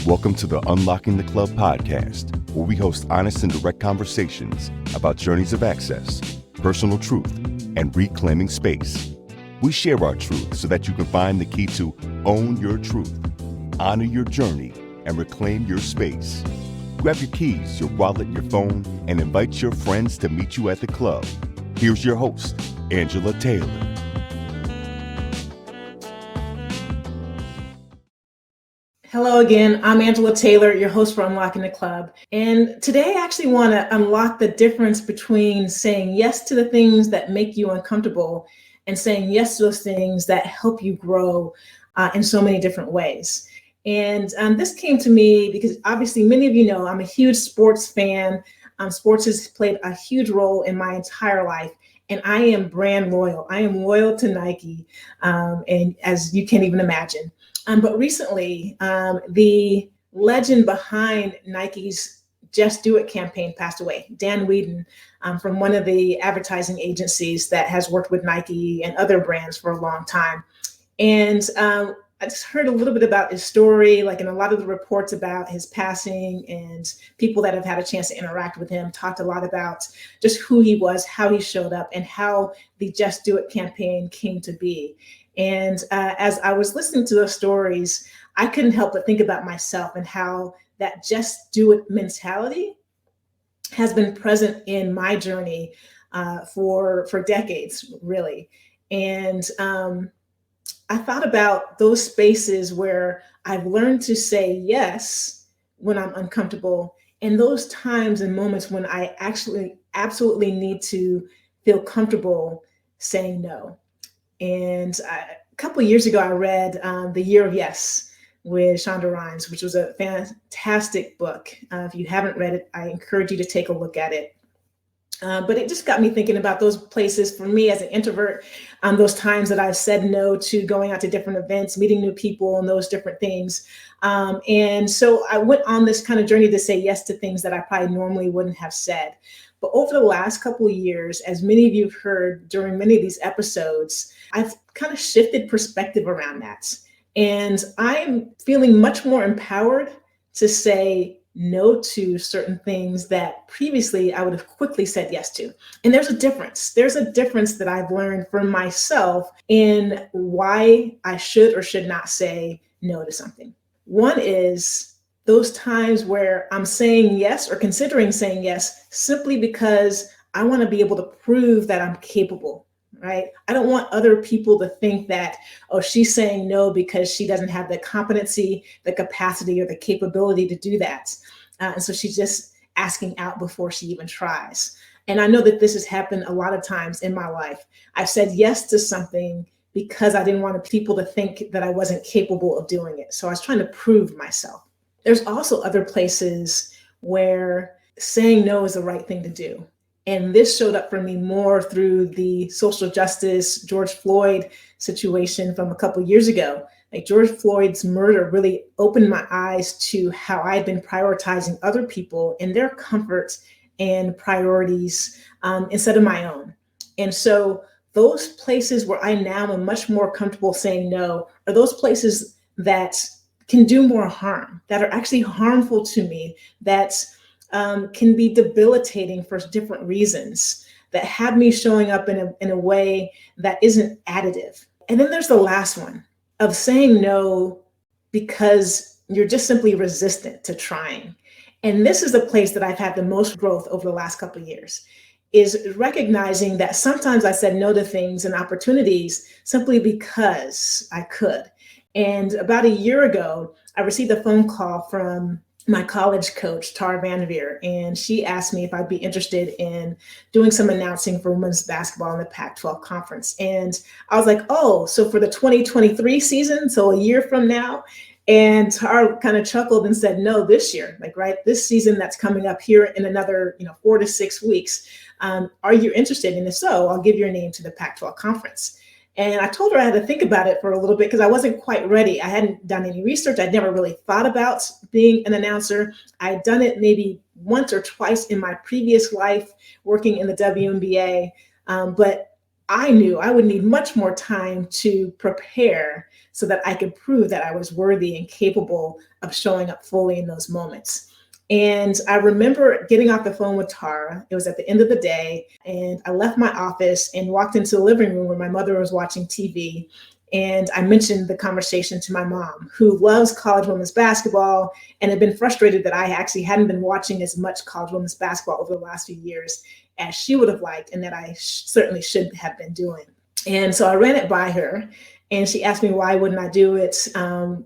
Welcome to the Unlocking the Club podcast, where we host honest and direct conversations about journeys of access, personal truth, and reclaiming space. We share our truth so that you can find the key to own your truth, honor your journey, and reclaim your space. Grab your keys, your wallet, your phone, and invite your friends to meet you at the club. Here's your host, Angela Taylor. Hello again, I'm Angela Taylor, your host for Unlocking the Club. And today I actually want to unlock the difference between saying yes to the things that make you uncomfortable and saying yes to those things that help you grow in so many different ways. And this came to me because obviously many of you know I'm a huge sports fan. Sports has played a huge role in my entire life. And I am brand loyal. I am loyal to Nike, and as you can't even imagine. But recently, the legend behind Nike's Just Do It campaign passed away. Dan Whedon, from one of the advertising agencies that has worked with Nike and other brands for a long time. And I just heard a little bit about his story, like in a lot of the reports about his passing, and people that have had a chance to interact with him talked a lot about just who he was, how he showed up, and how the Just Do It campaign came to be. And as I was listening to those stories, I couldn't help but think about myself and how that just do it mentality has been present in my journey for decades, really. And I thought about those spaces where I've learned to say yes when I'm uncomfortable, and those times and moments when I actually absolutely need to feel comfortable saying no. And a couple of years ago, I read The Year of Yes with Shonda Rhimes, which was a fantastic book. If you haven't read it, I encourage you to take a look at it. But it just got me thinking about those places for me as an introvert, those times that I've said no to going out to different events, meeting new people, and those different things. And so I went on this kind of journey to say yes to things that I probably normally wouldn't have said. But over the last couple of years, as many of you have heard during many of these episodes, I've kind of shifted perspective around that. And I'm feeling much more empowered to say no to certain things that previously I would have quickly said yes to. And there's a difference. There's a difference that I've learned for myself in why I should or should not say no to something. One is those times where I'm saying yes or considering saying yes simply because I want to be able to prove that I'm capable, right? I don't want other people to think that, oh, she's saying no because she doesn't have the competency, the capacity, or the capability to do that. And so she's just asking out before she even tries. And I know that this has happened a lot of times in my life. I've said yes to something because I didn't want people to think that I wasn't capable of doing it. So I was trying to prove myself. There's also other places where saying no is the right thing to do. And this showed up for me more through the social justice George Floyd situation from a couple of years ago. Like George Floyd's murder really opened my eyes to how I'd been prioritizing other people and their comfort and priorities instead of my own. And so those places where I now am much more comfortable saying no are those places that can do more harm, that are actually harmful to me, that can be debilitating for different reasons, that have me showing up in a way that isn't additive. And then there's the last one of saying no because you're just simply resistant to trying. And this is the place that I've had the most growth over the last couple of years, is recognizing that sometimes I said no to things and opportunities simply because I could. And about a year ago, I received a phone call from my college coach, Tara Vanderveer, and she asked me if I'd be interested in doing some announcing for women's basketball in the Pac-12 conference. And I was like, oh, so for the 2023 season, so a year from now? And Tara kind of chuckled and said, no, this year, like, right, this season that's coming up here in another 4 to 6 weeks. Are you interested? And if so, I'll give your name to the Pac-12 conference. And I told her I had to think about it for a little bit because I wasn't quite ready. I hadn't done any research. I'd never really thought about being an announcer. I'd done it maybe once or twice in my previous life working in the WNBA, but I knew I would need much more time to prepare so that I could prove that I was worthy and capable of showing up fully in those moments. And I remember getting off the phone with Tara. It was at the end of the day, and I left my office and walked into the living room where my mother was watching TV. And I mentioned the conversation to my mom, who loves college women's basketball and had been frustrated that I actually hadn't been watching as much college women's basketball over the last few years as she would have liked, and that I certainly should have been doing. And so I ran it by her, and she asked me why wouldn't I do it?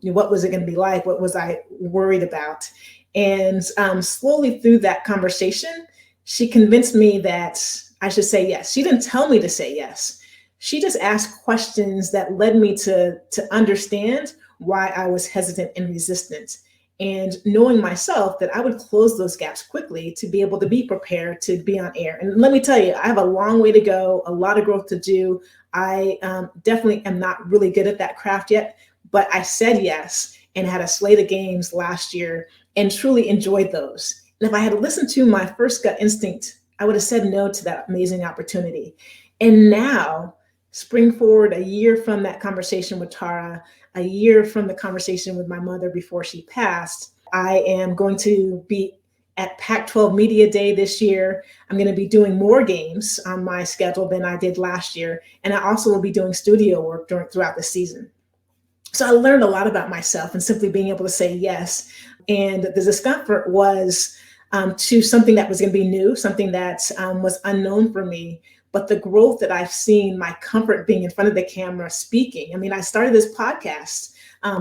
What was it going to be like? What was I worried about? And slowly through that conversation, she convinced me that I should say yes. She didn't tell me to say yes. She just asked questions that led me to understand why I was hesitant and resistant. And knowing myself that I would close those gaps quickly to be able to be prepared to be on air. And let me tell you, I have a long way to go, a lot of growth to do. I definitely am not really good at that craft yet, but I said yes and had a slate of games last year and truly enjoyed those. And if I had listened to my first gut instinct, I would have said no to that amazing opportunity. And now, spring forward a year from that conversation with Tara, a year from the conversation with my mother before she passed, I am going to be at Pac-12 Media Day this year. I'm going to be doing more games on my schedule than I did last year. And I also will be doing studio work throughout the season. So I learned a lot about myself and simply being able to say yes. And the discomfort was to something that was going to be new, something that was unknown for me. But the growth that I've seen, my comfort being in front of the camera speaking. I mean, I started this podcast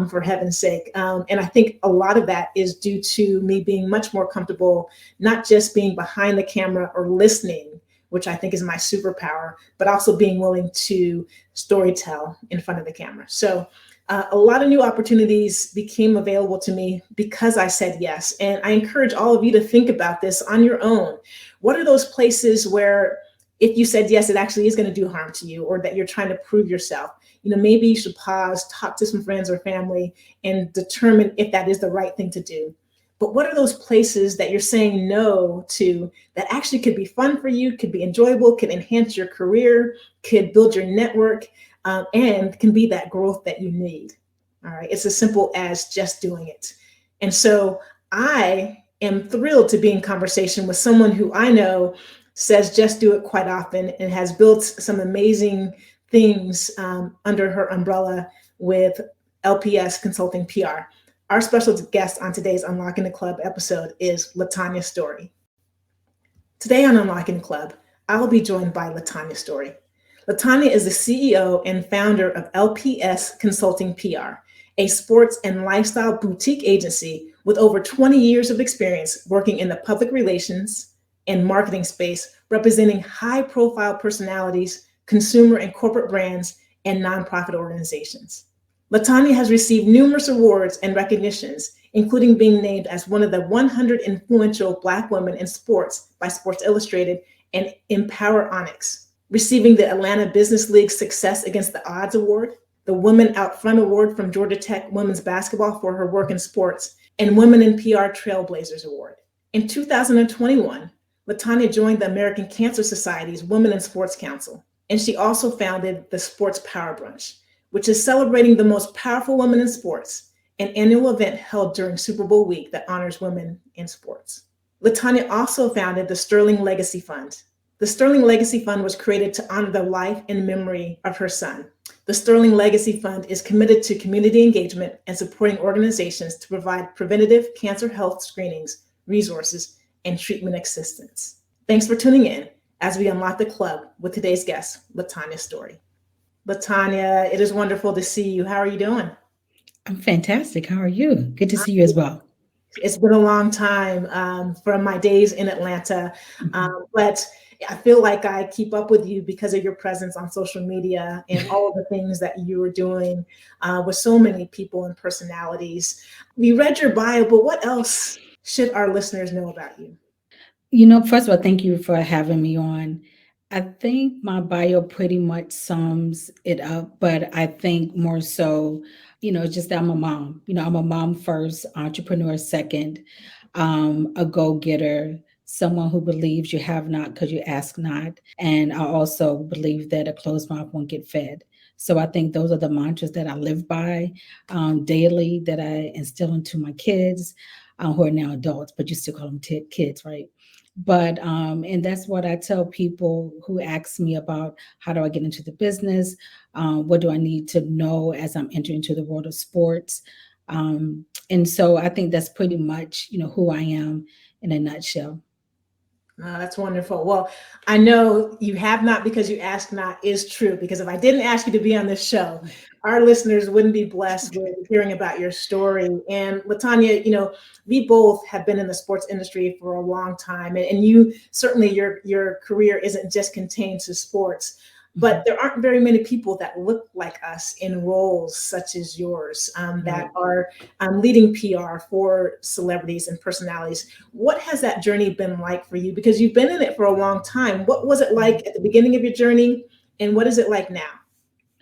for heaven's sake. And I think a lot of that is due to me being much more comfortable, not just being behind the camera or listening, which I think is my superpower, but also being willing to storytell in front of the camera. So a lot of new opportunities became available to me because I said yes. And I encourage all of you to think about this on your own. What are those places where if you said yes, it actually is going to do harm to you, or that you're trying to prove yourself? Maybe you should pause, talk to some friends or family, and determine if that is the right thing to do. But what are those places that you're saying no to that actually could be fun for you, could be enjoyable, could enhance your career, could build your network, and can be that growth that you need? All right. It's as simple as just doing it. And so I am thrilled to be in conversation with someone who I know says just do it quite often and has built some amazing things under her umbrella with LPS Consulting PR. Our special guest on today's Unlocking the Club episode is LaTonya Story. Today on Unlocking the Club, I will be joined by LaTonya Story. LaTonya is the CEO and founder of LPS Consulting PR, a sports and lifestyle boutique agency with over 20 years of experience working in the public relations and marketing space, representing high-profile personalities, consumer and corporate brands, and nonprofit organizations. LaTonya has received numerous awards and recognitions, including being named as one of the 100 influential Black women in sports by Sports Illustrated and Empower Onyx, receiving the Atlanta Business League Success Against the Odds Award, the Women Out Front Award from Georgia Tech Women's Basketball for her work in sports, and Women in PR Trailblazers Award. In 2021, LaTonya joined the American Cancer Society's Women in Sports Council, and she also founded the Sports Power Brunch, which is celebrating the most powerful women in sports, an annual event held during Super Bowl week that honors women in sports. LaTonya also founded the Sterling Legacy Fund. The Sterling Legacy Fund was created to honor the life and memory of her son. The Sterling Legacy Fund is committed to community engagement and supporting organizations to provide preventative cancer health screenings, resources, and treatment assistance. Thanks for tuning in as we unlock the club with today's guest, LaTonya Story. LaTonya, it is wonderful to see you. How are you doing? I'm fantastic. How are you? Good to see you as well. It's been a long time from my days in Atlanta, but I feel like I keep up with you because of your presence on social media and all of the things that you are doing with so many people and personalities. We read your bio, but what else should our listeners know about you? First of all, thank you for having me on. I think my bio pretty much sums it up, but I think more so, just that I'm a mom. I'm a mom first, entrepreneur second, a go-getter, someone who believes you have not because you ask not. And I also believe that a closed mouth won't get fed. So I think those are the mantras that I live by daily, that I instill into my kids, who are now adults, but you still call them kids, right? But and that's what I tell people who ask me about how do I get into the business, what do I need to know as I'm entering into the world of sports. And so I think that's pretty much, who I am in a nutshell. That's wonderful. Well, I know you have not because you ask not is true. Because if I didn't ask you to be on this show, our listeners wouldn't be blessed with hearing about your story. And LaTonya, we both have been in the sports industry for a long time, and you certainly your career isn't just contained to sports. But there aren't very many people that look like us in roles such as yours, that are leading PR for celebrities and personalities. What has that journey been like for you? Because you've been in it for a long time. What was it like at the beginning of your journey, and what is it like now?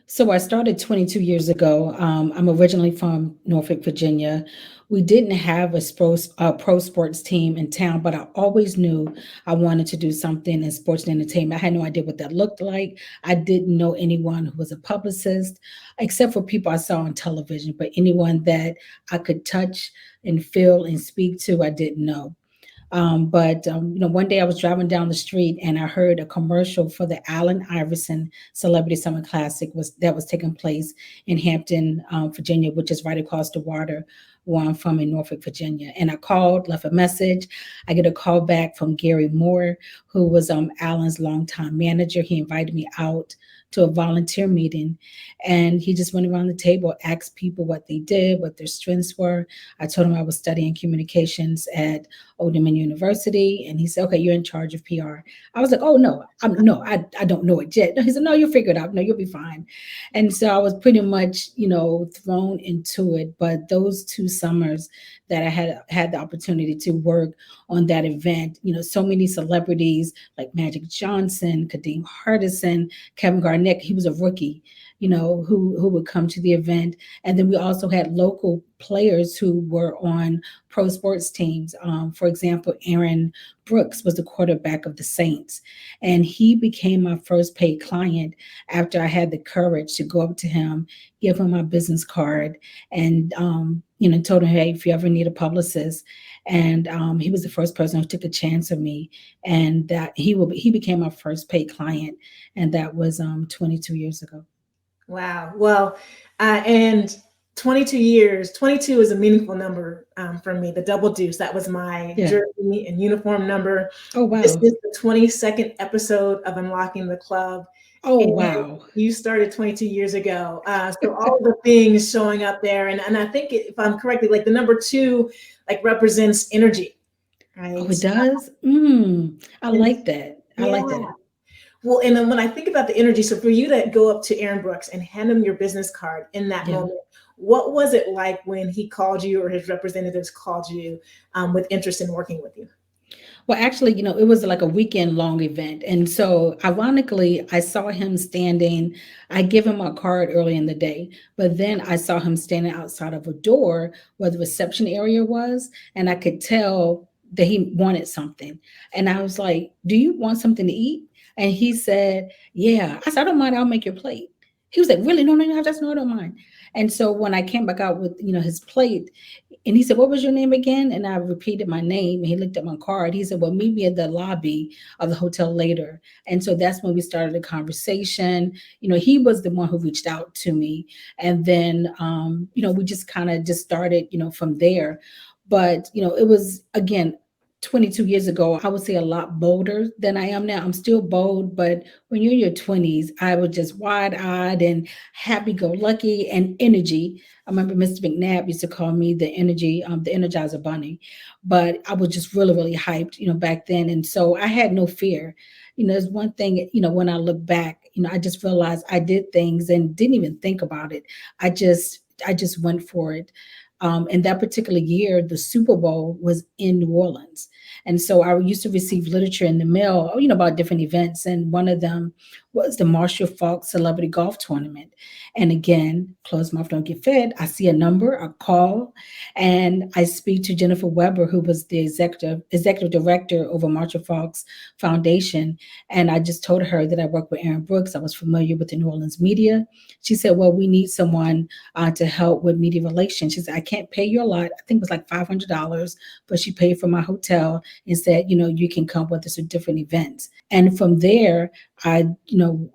So I started 22 years ago. I'm originally from Norfolk, Virginia. We didn't have a pro sports team in town, but I always knew I wanted to do something in sports and entertainment. I had no idea what that looked like. I didn't know anyone who was a publicist, except for people I saw on television, but anyone that I could touch and feel and speak to, I didn't know. But one day I was driving down the street and I heard a commercial for the Allen Iverson Celebrity Summer Classic was taking place in Hampton, Virginia, which is right across the water where I'm from in Norfolk, Virginia. And I called, left a message. I get a call back from Gary Moore, who was Allen's longtime manager. He invited me out to a volunteer meeting, and he just went around the table, asked people what they did, what their strengths were. I told him I was studying communications at Old Dominion University, and he said, "Okay, you're in charge of PR." I was like, "Oh no, I don't know it yet." No, he said, "No, you'll figure it out. No, you'll be fine." And so I was pretty much, thrown into it. But those 2 summers that I had the opportunity to work on that event, so many celebrities like Magic Johnson, Kadeem Hardison, Kevin Garnett, he was a rookie, who would come to the event. And then we also had local players who were on pro sports teams. For example, Aaron Brooks was the quarterback of the Saints, and he became my first paid client after I had the courage to go up to him, give him my business card, and told him, "Hey, if you ever need a publicist." And he was the first person who took a chance on me, and that he became my first paid client, and that was 22 years ago. Wow. Well, and 22 years, 22 is a meaningful number for me. The double deuce, that was my jersey and uniform number. Oh, wow. This is the 22nd episode of Unlocking the Club. Oh, and wow. You started 22 years ago. So all the things showing up there. And I think if I'm correctly, like the number 2, like represents energy, right? Oh, it does? I like that. I like that. Well, and then when I think about the energy, so for you to go up to Aaron Brooks and hand him your business card in that moment, what was it like when he called you or his representatives called you with interest in working with you? Well, actually, it was like a weekend long event. And so ironically, I saw him standing. I give him a card early in the day, but then I saw him standing outside of a door where the reception area was. And I could tell that he wanted something. And I was like, "Do you want something to eat?" And he said, "Yeah." I said, "I don't mind. I'll make your plate." He was like, "Really? No, no, no, that's no, I don't mind." And so when I came back out with, his plate, and he said, "What was your name again?" And I repeated my name, and he looked at my card. He said, "Well, meet me at the lobby of the hotel later." And so that's when we started a conversation. He was the one who reached out to me. And then, we just kind of just started, from there. But, it was, again, 22 years ago, I would say a lot bolder than I am now. I'm still bold, but when you're in your 20s, I was just wide-eyed and happy-go-lucky and energy. I remember Mr. McNabb used to call me the Energizer Bunny, but I was just really, really hyped, back then. And so I had no fear. There's one thing, when I look back, I just realized I did things and didn't even think about it. I just went for it. In that particular year, the Super Bowl was in New Orleans. And so I used to receive literature in the mail, about different events. And one of them was the Marshall Falk Celebrity Golf Tournament. And again, closed mouth don't get fed. I see a number, I call, and I speak to Jennifer Weber, who was the executive director over Marshall Falk's foundation. And I just told her that I worked with Aaron Brooks. I was familiar with the New Orleans media. She said, well, we need someone to help with media relations. She said, I can't pay you a lot. I think it was like $500, but she paid for my hotel and said, you can come with us to different events. And from there, I,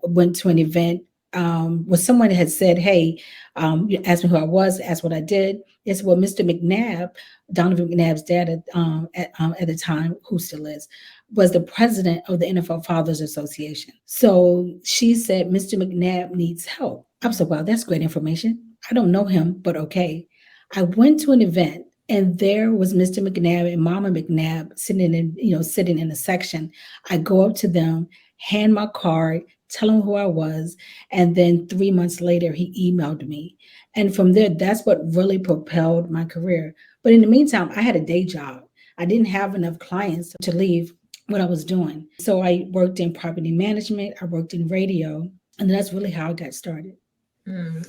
went to an event where someone had said, hey, you asked me who I was, asked what I did. They said, well, Mr. McNabb, Donovan McNabb's dad at the time, who still is, was the president of the NFL Fathers Association. So she said, Mr. McNabb needs help. I said, wow, that's great information. I don't know him, but okay. I went to an event and there was Mr. McNabb and Mama McNabb sitting in a section. I go up to them, hand my card, tell him who I was. And then 3 months later, he emailed me. And from there, that's what really propelled my career. But in the meantime, I had a day job. I didn't have enough clients to leave what I was doing. So I worked in property management. I worked in radio. And that's really how I got started.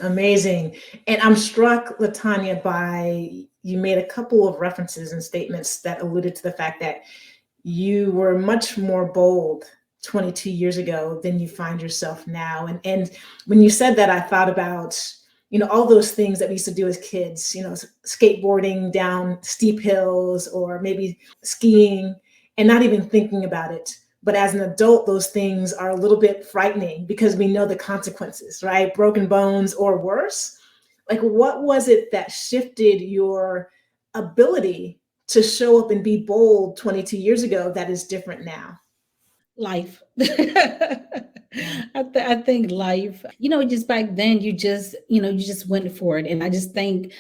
Amazing. And I'm struck, LaTonya, by you made a couple of references and statements that alluded to the fact that you were much more bold 22 years ago than you find yourself now. And when you said that, I thought about, all those things that we used to do as kids, skateboarding down steep hills or maybe skiing and not even thinking about it. But as an adult, those things are a little bit frightening because we know the consequences, right? Broken bones or worse. Like, what was it that shifted your ability to show up and be bold 22 years ago that is different now? Life. I think life, just back then you just went for it. And I just think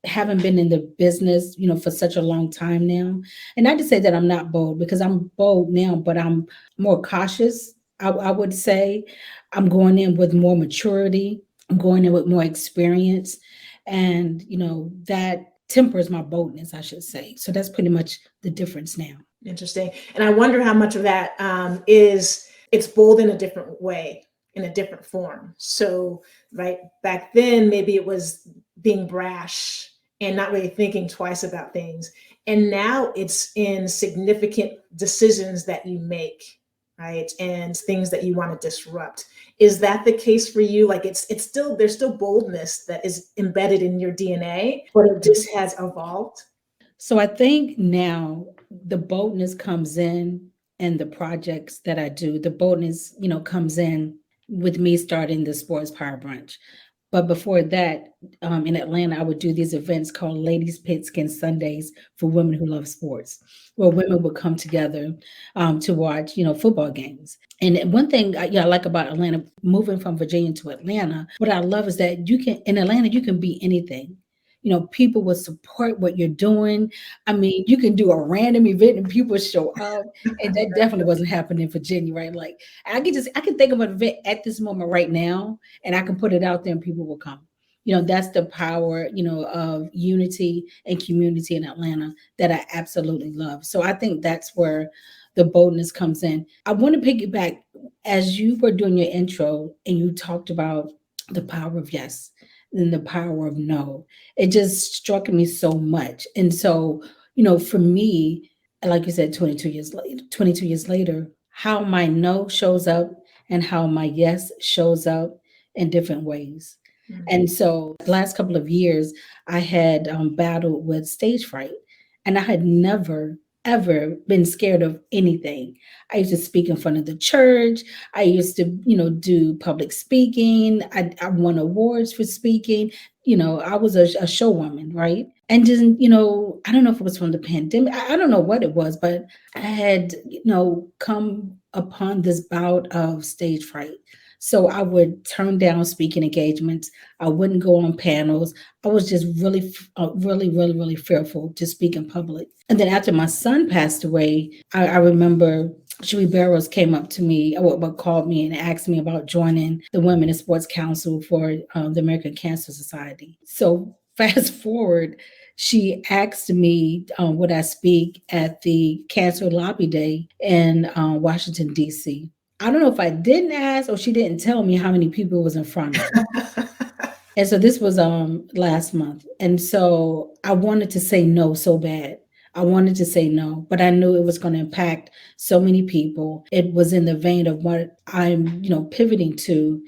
having been in the business, for such a long time now, and not to say that I'm not bold, because I'm bold now, but I'm more cautious. I would say I'm going in with more maturity. I'm going in with more experience, and that tempers my boldness, I should say. So that's pretty much the difference now. Interesting. And I wonder how much of that it's bold in a different way, in a different form. So, right, back then, maybe it was being brash and not really thinking twice about things. And now it's in significant decisions that you make, right? And things that you want to disrupt. Is that the case for you? Like there's still boldness that is embedded in your DNA, but it just has evolved. So I think now the boldness comes in the projects that I do. The boldness, comes in with me starting the Sports Power Brunch. But before that, in Atlanta, I would do these events called Ladies Pigskin Sundays for women who love sports, where women would come together to watch, football games. And one thing I like about Atlanta, moving from Virginia to Atlanta, what I love is that in Atlanta, you can be anything. People will support what you're doing. I mean, you can do a random event and people show up, and that definitely wasn't happening in Virginia, right? Like I can think of an event at this moment right now, and I can put it out there and people will come. That's the power, of unity and community in Atlanta that I absolutely love. So I think that's where the boldness comes in. I want to piggyback as you were doing your intro and you talked about the power of yes and the power of no. It just struck me so much. And so, for me, like you said, 22 years later, how my no shows up and how my yes shows up in different ways. Mm-hmm. And so the last couple of years, I had battled with stage fright, and I had never ever been scared of anything. I used to speak in front of the church. I used to, do public speaking. I won awards for speaking. I was a show woman, right? And just, I don't know if it was from the pandemic. I don't know what it was, but I had, come upon this bout of stage fright. So I would turn down speaking engagements. I wouldn't go on panels. I was just really, really, really, really fearful to speak in public. And then after my son passed away, I remember Sheree Barrows came up to me, called me and asked me about joining the Women in Sports Council for the American Cancer Society. So fast forward, she asked me would I speak at the Cancer Lobby Day in Washington, D.C. I don't know if I didn't ask or she didn't tell me how many people was in front of me. And so this was last month. And so I wanted to say no so bad. I wanted to say no, but I knew it was going to impact so many people. It was in the vein of what I'm, pivoting to,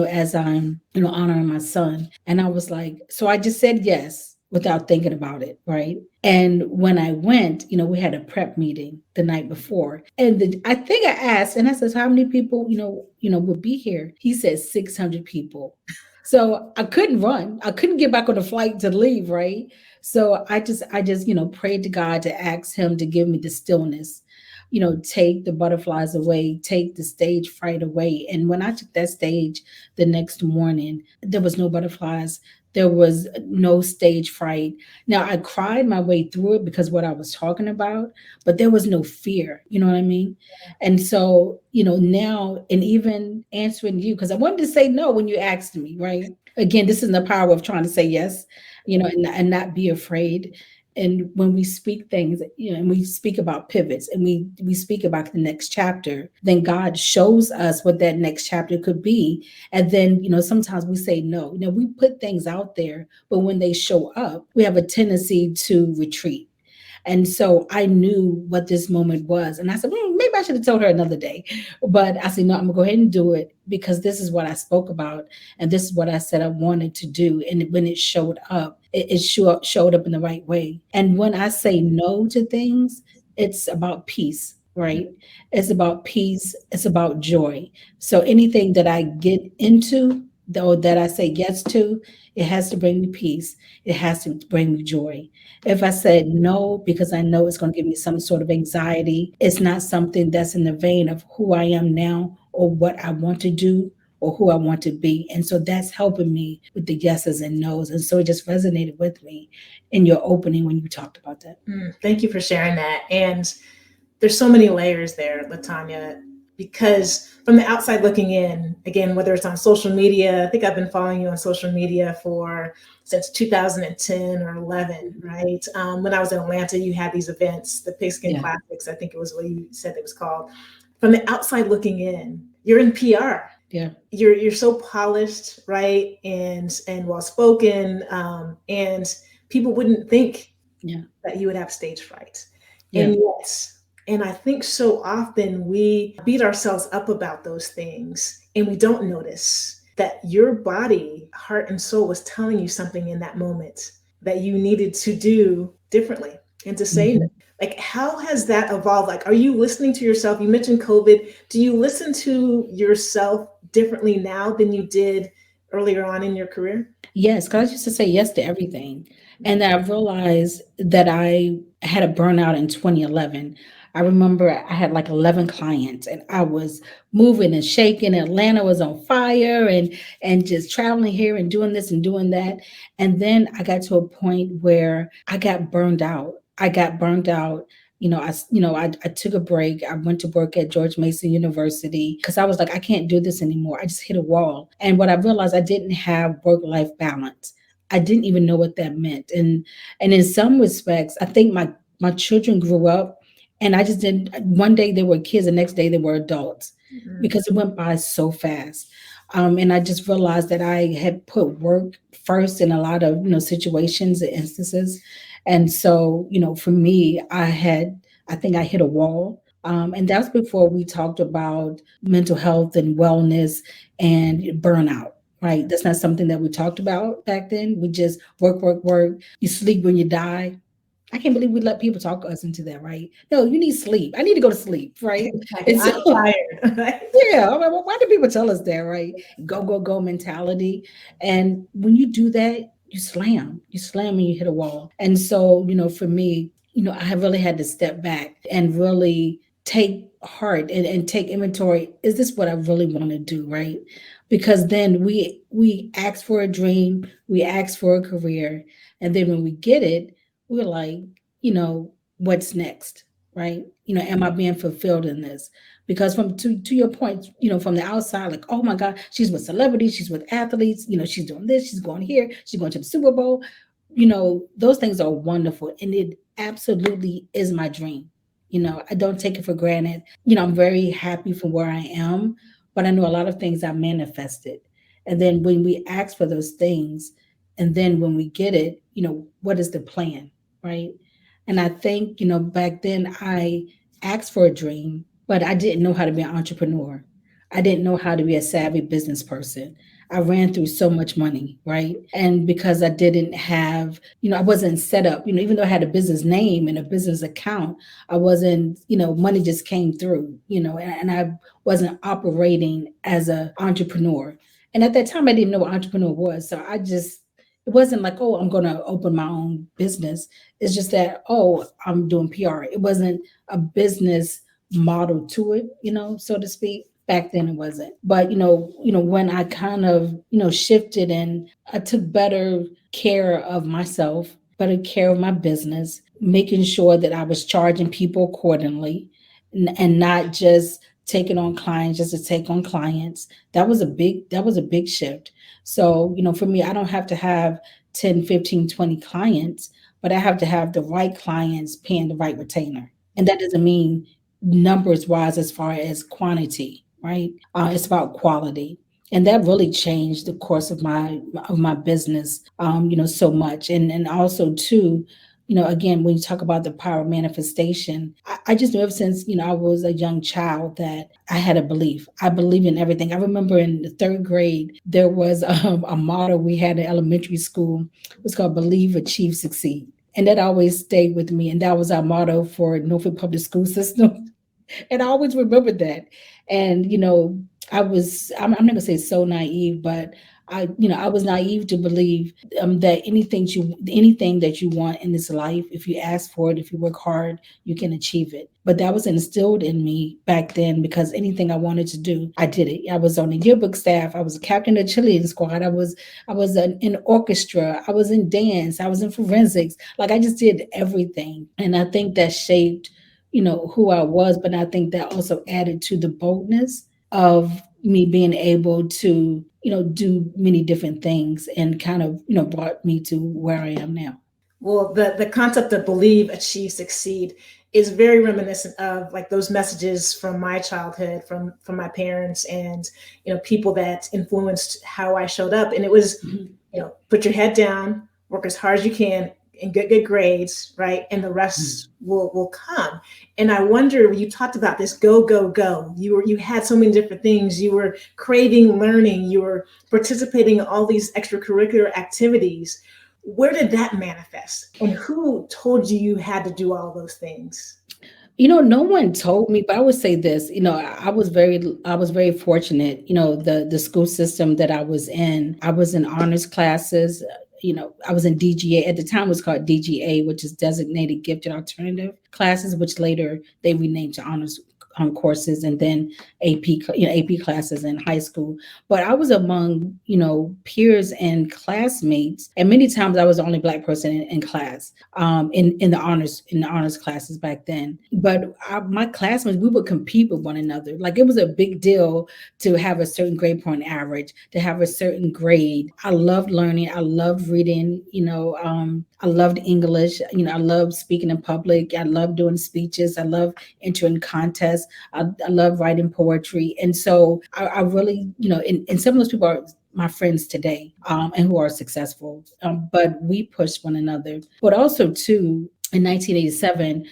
as I'm, honoring my son. And I was like, so I just said yes without thinking about it, right? And when I went, we had a prep meeting the night before, and I think I asked, and I said, how many people, would be here? He said 600 people. So I couldn't run. I couldn't get back on the flight to leave, right? So I just, prayed to God to ask him to give me the stillness, take the butterflies away, take the stage fright away. And when I took that stage the next morning, there was no butterflies. There was no stage fright. Now I cried my way through it because what I was talking about, but there was no fear. You know what I mean? And so, now, and even answering you, because I wanted to say no when you asked me, right? Again, this is the power of trying to say yes, and not be afraid. And when we speak things, and we speak about pivots and we speak about the next chapter, then God shows us what that next chapter could be. And then, sometimes we say no. We put things out there, but when they show up, we have a tendency to retreat. And so I knew what this moment was. And I said, maybe I should have told her another day. But I said, no, I'm going to go ahead and do it because this is what I spoke about. And this is what I said I wanted to do. And when it showed up, it showed up in the right way. And when I say no to things, it's about peace, right? It's about peace. It's about joy. So anything that I get into, though, that I say yes to, it has to bring me peace. It has to bring me joy. If I said no, because I know it's going to give me some sort of anxiety, it's not something that's in the vein of who I am now or what I want to do or who I want to be. And so that's helping me with the yeses and nos. And so it just resonated with me in your opening when you talked about that. Thank you for sharing that. And there's so many layers there, LaTonya, because from the outside looking in, again, whether it's on social media, I think I've been following you on social media since 2010 or 11, right? When I was in Atlanta, you had these events, the Pigskin Classics, I think it was what you said it was called. From the outside looking in, you're in PR. Yeah. You're so polished, right? And well-spoken, and people wouldn't think that you would have stage fright. Yeah. And yet, and I think so often we beat ourselves up about those things and we don't notice that your body, heart, and soul was telling you something in that moment that you needed to do differently and to say no. Like, how has that evolved? Like, are you listening to yourself? You mentioned COVID. Do you listen to yourself differently now than you did earlier on in your career? Yes, because I used to say yes to everything. And I realized that I had a burnout in 2011. I remember I had like 11 clients and I was moving and shaking. Atlanta was on fire and just traveling here and doing this and doing that. And then I got to a point where I got burned out. I took a break. I went to work at George Mason University because I was like, I can't do this anymore. I just hit a wall. And what I realized, I didn't have work-life balance. I didn't even know what that meant. And in some respects, I think my children grew up and I just didn't, one day they were kids, the next day they were adults because it went by so fast. And I just realized that I had put work first in a lot of, situations and instances. And so, for me, I think I hit a wall. And that's before we talked about mental health and wellness and burnout, right? That's not something that we talked about back then. We just work. You sleep when you die. I can't believe we let people talk us into that, right? No, you need sleep. I need to go to sleep, right? I'm tired. Right? Yeah. I mean, why do people tell us that, right? Go mentality. And when you do that, you slam and you hit a wall. And so, for me, I really had to step back and really take heart and take inventory. Is this what I really want to do, right? Because then we ask for a dream, we ask for a career, and then when we get it, we're like, what's next, right? Am I being fulfilled in this? Because to your point, from the outside, like, oh my God, she's with celebrities, she's with athletes, she's doing this, she's going here, she's going to the Super Bowl. those things are wonderful. And it absolutely is my dream. I don't take it for granted. I'm very happy for where I am, but I know a lot of things I manifested. And then when we ask for those things, and then when we get it, what is the plan? Right. And I think, back then I asked for a dream, but I didn't know how to be an entrepreneur. I didn't know how to be a savvy business person. I ran through so much money, right? And because I didn't have, I wasn't set up, even though I had a business name and a business account, I wasn't, money just came through, and I wasn't operating as an entrepreneur. And at that time, I didn't know what entrepreneur was. So it wasn't like, oh, I'm going to open my own business. It's just that, oh, I'm doing PR. It wasn't a business model to it, so to speak. Back then it wasn't. But when I kind of, shifted and I took better care of myself, better care of my business, making sure that I was charging people accordingly, and not just taking on clients just to take on clients. That was a big shift. So, for me, I don't have to have 10, 15, 20 clients, but I have to have the right clients paying the right retainer. And that doesn't mean numbers wise as far as quantity, right? It's about quality. And that really changed the course of my business, so much. And also too, again, when you talk about the power of manifestation, I just knew ever since, I was a young child that I had a belief. I believe in everything. I remember in the third grade, there was a motto we had in elementary school. It was called Believe, Achieve, Succeed. And that always stayed with me. And that was our motto for Norfolk Public School System. And I always remembered that. And I'm not gonna say so naive, but I was naive to believe that anything that you want in this life, if you ask for it, if you work hard, you can achieve it. But that was instilled in me back then, because anything I wanted to do, I did it. I was on the yearbook staff. I was a captain of the cheerleading squad. I was in orchestra. I was in dance. I was in forensics. Like, I just did everything, and I think that shaped who I was. But I think that also added to the boldness of me being able to, do many different things, and kind of, brought me to where I am now. Well, the concept of believe, achieve, succeed is very reminiscent of like those messages from my childhood, from my parents, and people that influenced how I showed up. And it was, put your head down, work as hard as you can, and get good grades, right? And the rest will come. And I wonder, when you talked about this go, go, go, you had so many different things. You were craving learning, you were participating in all these extracurricular activities. Where did that manifest? And who told you had to do all those things? No one told me, but I would say this, I was very fortunate. The school system that I was in honors classes. I was in DGA. At the time it was called DGA, which is designated gifted alternative classes, which later they renamed to honors courses, and then AP classes in high school. But I was among, peers and classmates, and many times I was the only Black person in class, in the honors classes back then. But my classmates, we would compete with one another. Like, it was a big deal to have a certain grade point average, to have a certain grade. I loved learning. I loved reading. I loved English. I loved speaking in public. I loved doing speeches. I loved entering contests. I love writing poetry. And so I really, and some of those people are my friends today, and who are successful. But we push one another. But also, too, in 1987,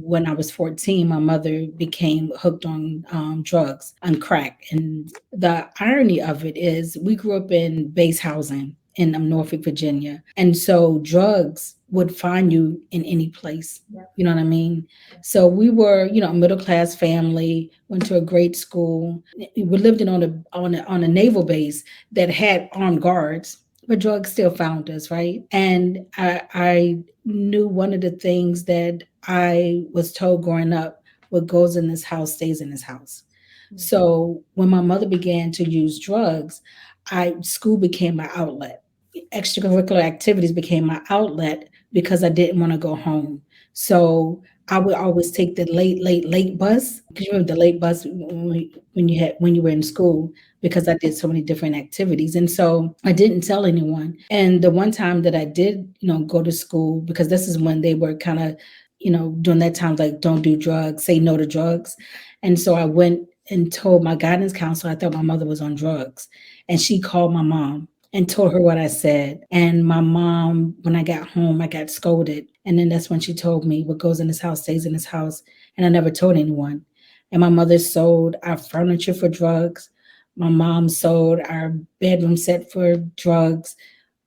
when I was 14, my mother became hooked on drugs, on crack. And the irony of it is, we grew up in base housing in Norfolk, Virginia. And so drugs would find you in any place. Yeah. You know what I mean? So we were, a middle class family, went to a great school. We lived on a naval base that had armed guards, but drugs still found us, right? And I knew one of the things that I was told growing up: what goes in this house stays in this house. So when my mother began to use drugs, school became my outlet. Extracurricular activities became my outlet, because I didn't want to go home. So I would always take the late bus. Because you remember the late bus when you were in school, because I did so many different activities. And so I didn't tell anyone. And the one time that I did, go to school, because this is when they were kind of, during that time, like, don't do drugs, say no to drugs. And so I went and told my guidance counselor I thought my mother was on drugs. And she called my mom and told her what I said. And my mom, when I got home, I got scolded. And then that's when she told me, what goes in this house stays in this house. And I never told anyone. And my mother sold our furniture for drugs. My mom sold our bedroom set for drugs.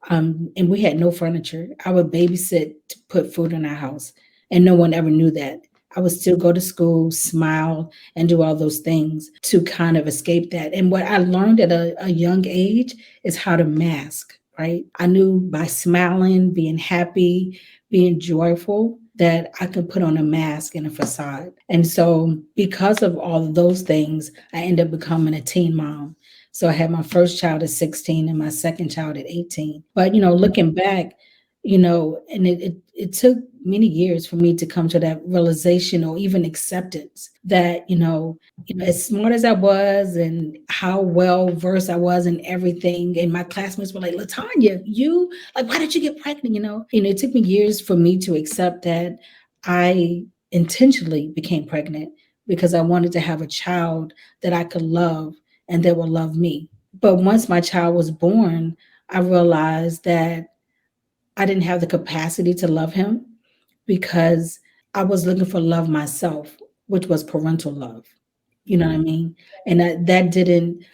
And we had no furniture. I would babysit to put food in our house. And no one ever knew that. I would still go to school, smile, and do all those things to kind of escape that. And what I learned at a young age is how to mask, right? I knew by smiling, being happy, being joyful, that I could put on a mask and a facade. And so because of all of those things, I ended up becoming a teen mom. So I had my first child at 16 and my second child at 18. But, looking back, and it took many years for me to come to that realization or even acceptance that, as smart as I was and how well versed I was in everything, and my classmates were like, LaTonya, why did you get pregnant? It took me years for me to accept that I intentionally became pregnant because I wanted to have a child that I could love and that would love me. But once my child was born, I realized that I didn't have the capacity to love him because I was looking for love myself, which was parental love. You know what I mean? And that didn't,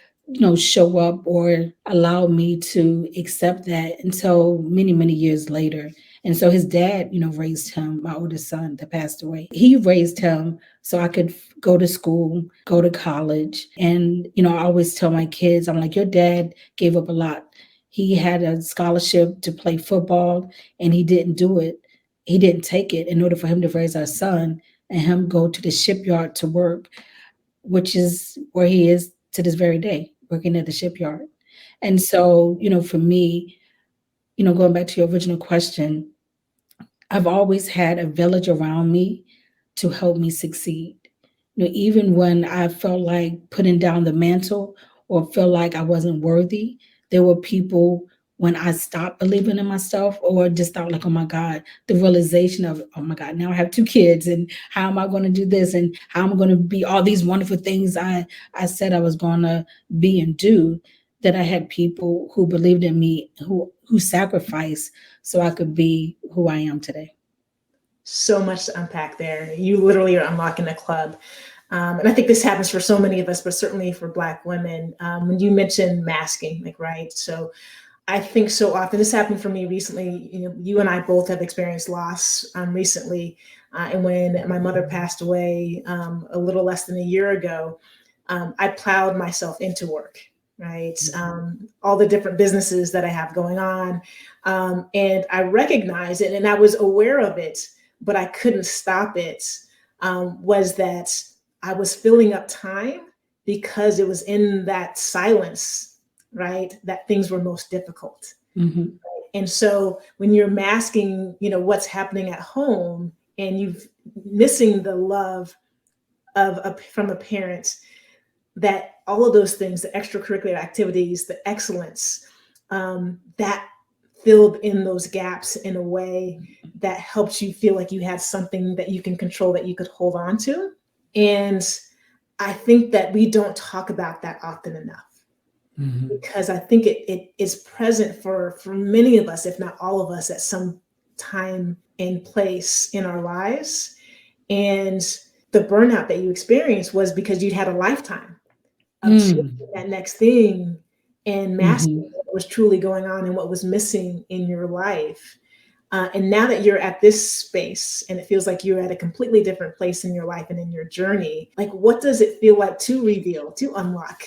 show up or allow me to accept that until many, many years later. And so his dad, raised him, my oldest son that passed away. He raised him so I could go to school, go to college. And, I always tell my kids, I'm like, your dad gave up a lot. He had a scholarship to play football and he didn't do it. He didn't take it in order for him to raise our son and him go to the shipyard to work, which is where he is to this very day, working at the shipyard. And so, for me, going back to your original question, I've always had a village around me to help me succeed. Even when I felt like putting down the mantle or felt like I wasn't worthy, there were people when I stopped believing in myself or just thought like, oh my God, the realization of, oh my God, now I have 2 kids and how am I going to do this and how am I going to be all these wonderful things I said I was going to be and do, that I had people who believed in me, who sacrificed so I could be who I am today. So much to unpack there. You literally are unlocking a club. And I think this happens for so many of us, but certainly for Black women. When you mentioned masking, right? So I think so often, this happened for me recently, you and I both have experienced loss recently. And when my mother passed away a little less than a year ago, I plowed myself into work, right? All the different businesses that I have going on. And I recognized it and I was aware of it, but I couldn't stop it, was that I was filling up time because it was in that silence, right, that things were most difficult. Mm-hmm. And so when you're masking, what's happening at home and you're missing the love from a parent, that all of those things, the extracurricular activities, the excellence, that filled in those gaps in a way that helps you feel like you had something that you can control, that you could hold on to. And I think that we don't talk about that often enough. Mm-hmm. Because I think it is present for many of us, if not all of us, at some time and place in our lives. And the burnout that you experienced was because you'd had a lifetime of chasing that next thing and masking what was truly going on and what was missing in your life. And now that you're at this space and it feels like you're at a completely different place in your life and in your journey, like, what does it feel like to reveal, to unlock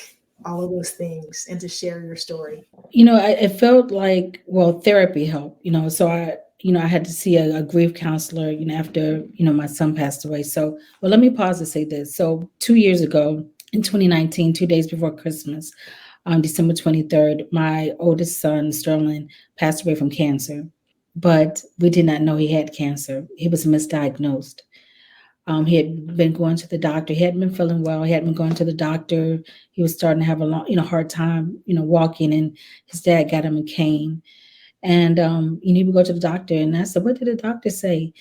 all of those things and to share your story? It felt like, therapy helped, so I had to see a grief counselor, after, my son passed away. So, let me pause to say this. So 2 years ago in 2019, 2 days before Christmas, on December 23rd, my oldest son, Sterling, passed away from cancer, but we did not know he had cancer. He was misdiagnosed. He had been going to the doctor. He hadn't been feeling well. He hadn't been going to the doctor. He was starting to have a hard time, walking. And his dad got him a cane. And he would go to the doctor. And I said, "What did the doctor say?"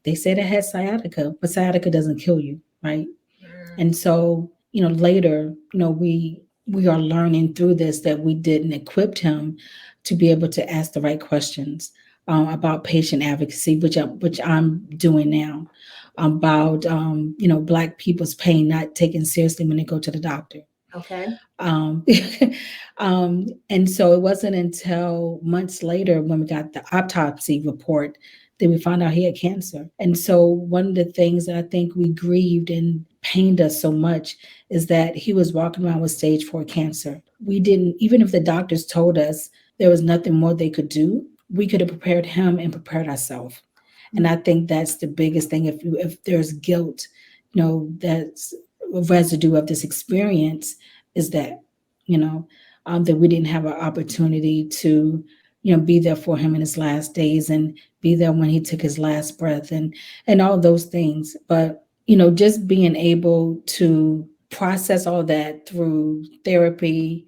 They said I had sciatica, but sciatica doesn't kill you, right? And so, later, we are learning through this that we didn't equip him to be able to ask the right questions about patient advocacy, which I'm doing now, about Black people's pain not taken seriously when they go to the doctor. Okay. And so it wasn't until months later when we got the autopsy report that we found out he had cancer. And so one of the things that I think we grieved and pained us so much is that he was walking around with stage 4 cancer. We didn't, even if the doctors told us there was nothing more they could do, we could have prepared him and prepared ourselves. And I think that's the biggest thing. If there's guilt, that's a residue of this experience, is that, that we didn't have an opportunity to, be there for him in his last days and be there when he took his last breath and all those things. But, just being able to process all that through therapy,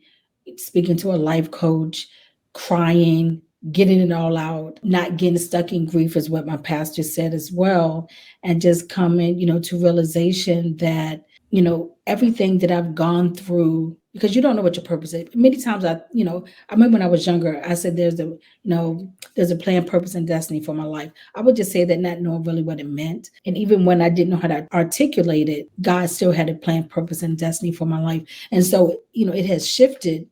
speaking to a life coach, crying, getting it all out, not getting stuck in grief is what my pastor said as well. And just coming, to realization that, everything that I've gone through, because you don't know what your purpose is. Many times I remember when I was younger, I said, there's a plan, purpose, and destiny for my life. I would just say that not knowing really what it meant. And even when I didn't know how to articulate it, God still had a plan, purpose, and destiny for my life. And so, it has shifted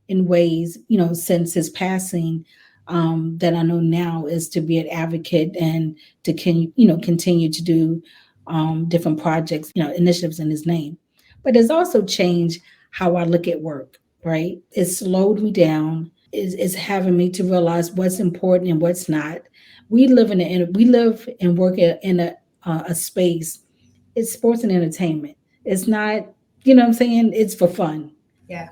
in ways, since his passing, that I know now is to be an advocate and to continue to do different projects, initiatives in his name. But it's also changed how I look at work, right? It slowed me down. It's having me to realize what's important and what's not. We live and work in a space. It's sports and entertainment. It's not, what I'm saying? It's for fun. Yeah.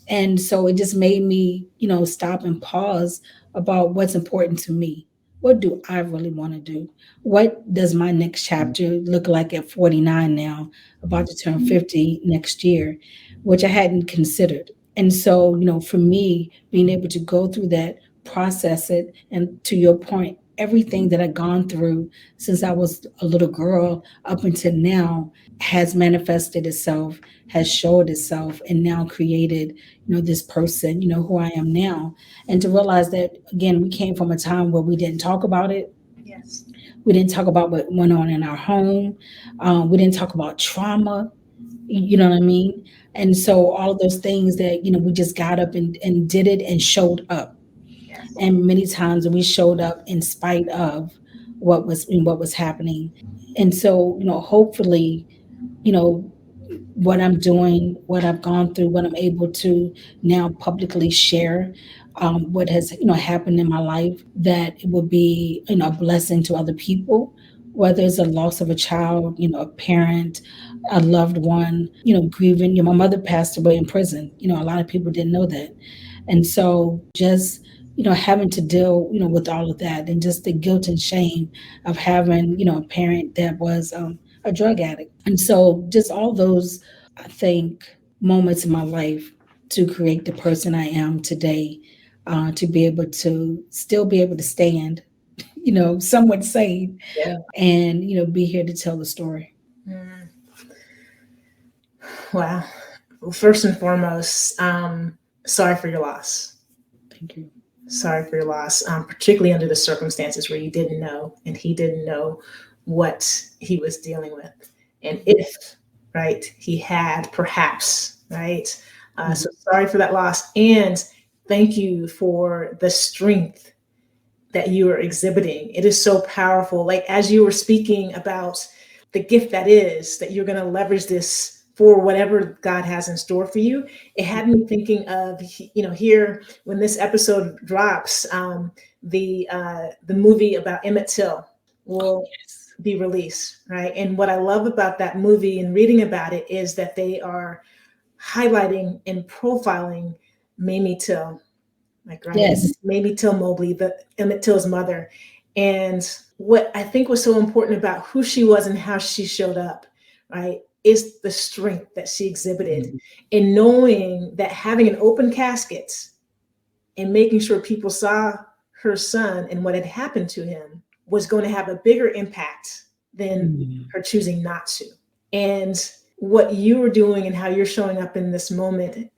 And so it just made me, stop and pause about what's important to me. What do I really want to do? What does my next chapter look like at 49 now, about to turn 50 next year, which I hadn't considered. And so, for me, being able to go through that, process it, and to your point, everything that I've gone through since I was a little girl up until now has manifested itself, has showed itself, and now created, this person, who I am now. And to realize that, again, we came from a time where we didn't talk about it. Yes. We didn't talk about what went on in our home. We didn't talk about trauma. You know what I mean? And so all of those things that, we just got up and did it and showed up. Yes. And many times we showed up in spite of what was happening. And so, hopefully, what I'm doing, what I've gone through, what I'm able to now publicly share, what has, happened in my life, that it will be, a blessing to other people, whether it's a loss of a child, a parent, a loved one, grieving. My mother passed away in prison. A lot of people didn't know that. And so just, having to deal, with all of that, and just the guilt and shame of having, a parent that was a drug addict. And so just all those, I think, moments in my life to create the person I am today, to be able to still be able to stand, somewhat sane, Yeah. and, be here to tell the story. Mm. Wow. Well, first and foremost, sorry for your loss. Thank you. Sorry for your loss, particularly under the circumstances where you didn't know and he didn't know what he was dealing with. And if, right, he had perhaps, right? So sorry for that loss. And thank you for the strength that you are exhibiting. It is so powerful. Like, as you were speaking about the gift that is, that you're going to leverage this for whatever God has in store for you, it had me thinking of, here when this episode drops, the movie about Emmett Till will be released, right? And what I love about that movie and reading about it is that they are highlighting and profiling Mamie Till, right? Yes. Mamie Till Mobley, Emmett Till's mother. And what I think was so important about who she was and how she showed up, right, is the strength that she exhibited in knowing that having an open casket and making sure people saw her son and what had happened to him was going to have a bigger impact than her choosing not to. And what you were doing and how you're showing up in this moment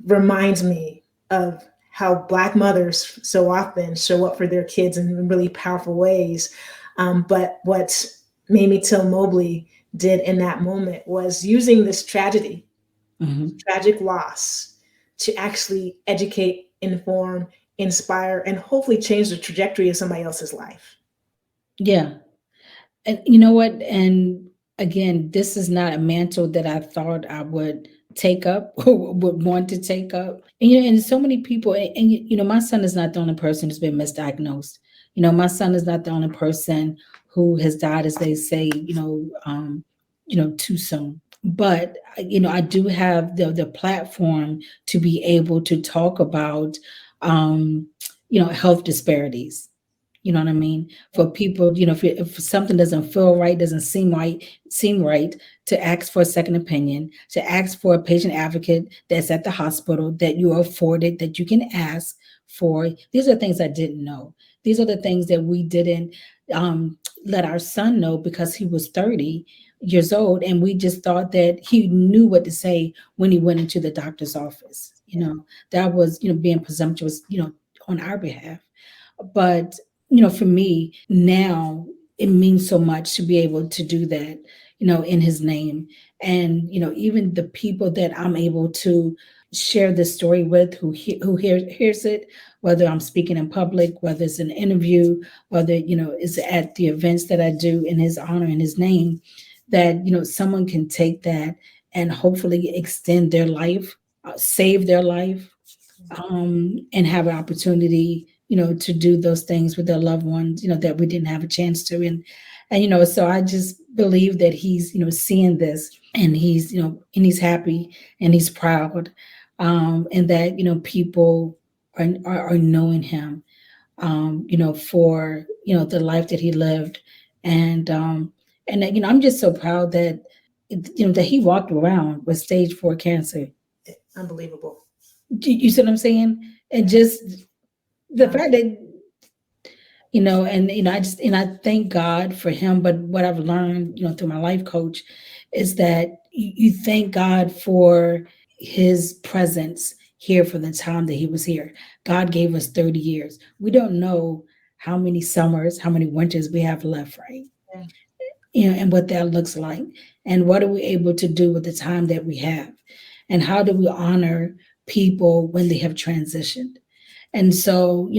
reminds me of how Black mothers so often show up for their kids in really powerful ways. But what Mamie Till Mobley did in that moment was using this tragedy, tragic loss, to actually educate, inform, inspire, and hopefully change the trajectory of somebody else's life. Yeah. And you know what? And again, this is not a mantle that I thought I would take up or would want to take up. And and so many people, and my son is not the only person who's been misdiagnosed. My son is not the only person who has died, as they say, too soon. But I do have the platform to be able to talk about health disparities. You know what I mean? For people, if something doesn't feel right, doesn't seem right, to ask for a second opinion, to ask for a patient advocate that's at the hospital that you are afforded, that you can ask for. These are things I didn't know. These are the things that we didn't let our son know because he was 30 years old, and we just thought that he knew what to say when he went into the doctor's office. That was being presumptuous, on our behalf. But for me now, it means so much to be able to do that, in his name. And, even the people that I'm able to share this story with, who hears it, whether I'm speaking in public, whether it's an interview, whether, it's at the events that I do in his honor, in his name, that, someone can take that and hopefully extend their life, save their life, and have an opportunity, to do those things with their loved ones, that we didn't have a chance to. And so I just believe that he's, seeing this, and he's, and he's happy and he's proud, and that, people are knowing him, for, the life that he lived. And that, I'm just so proud that, that he walked around with stage 4 cancer. Unbelievable. You see what I'm saying? And just the fact that, I thank God for him. But what I've learned, through my life coach, is that you thank God for his presence here for the time that he was here. God gave us 30 years. We don't know how many summers, how many winters we have left, right? Yeah. And what that looks like. And what are we able to do with the time that we have? And how do we honor people when they have transitioned? And so,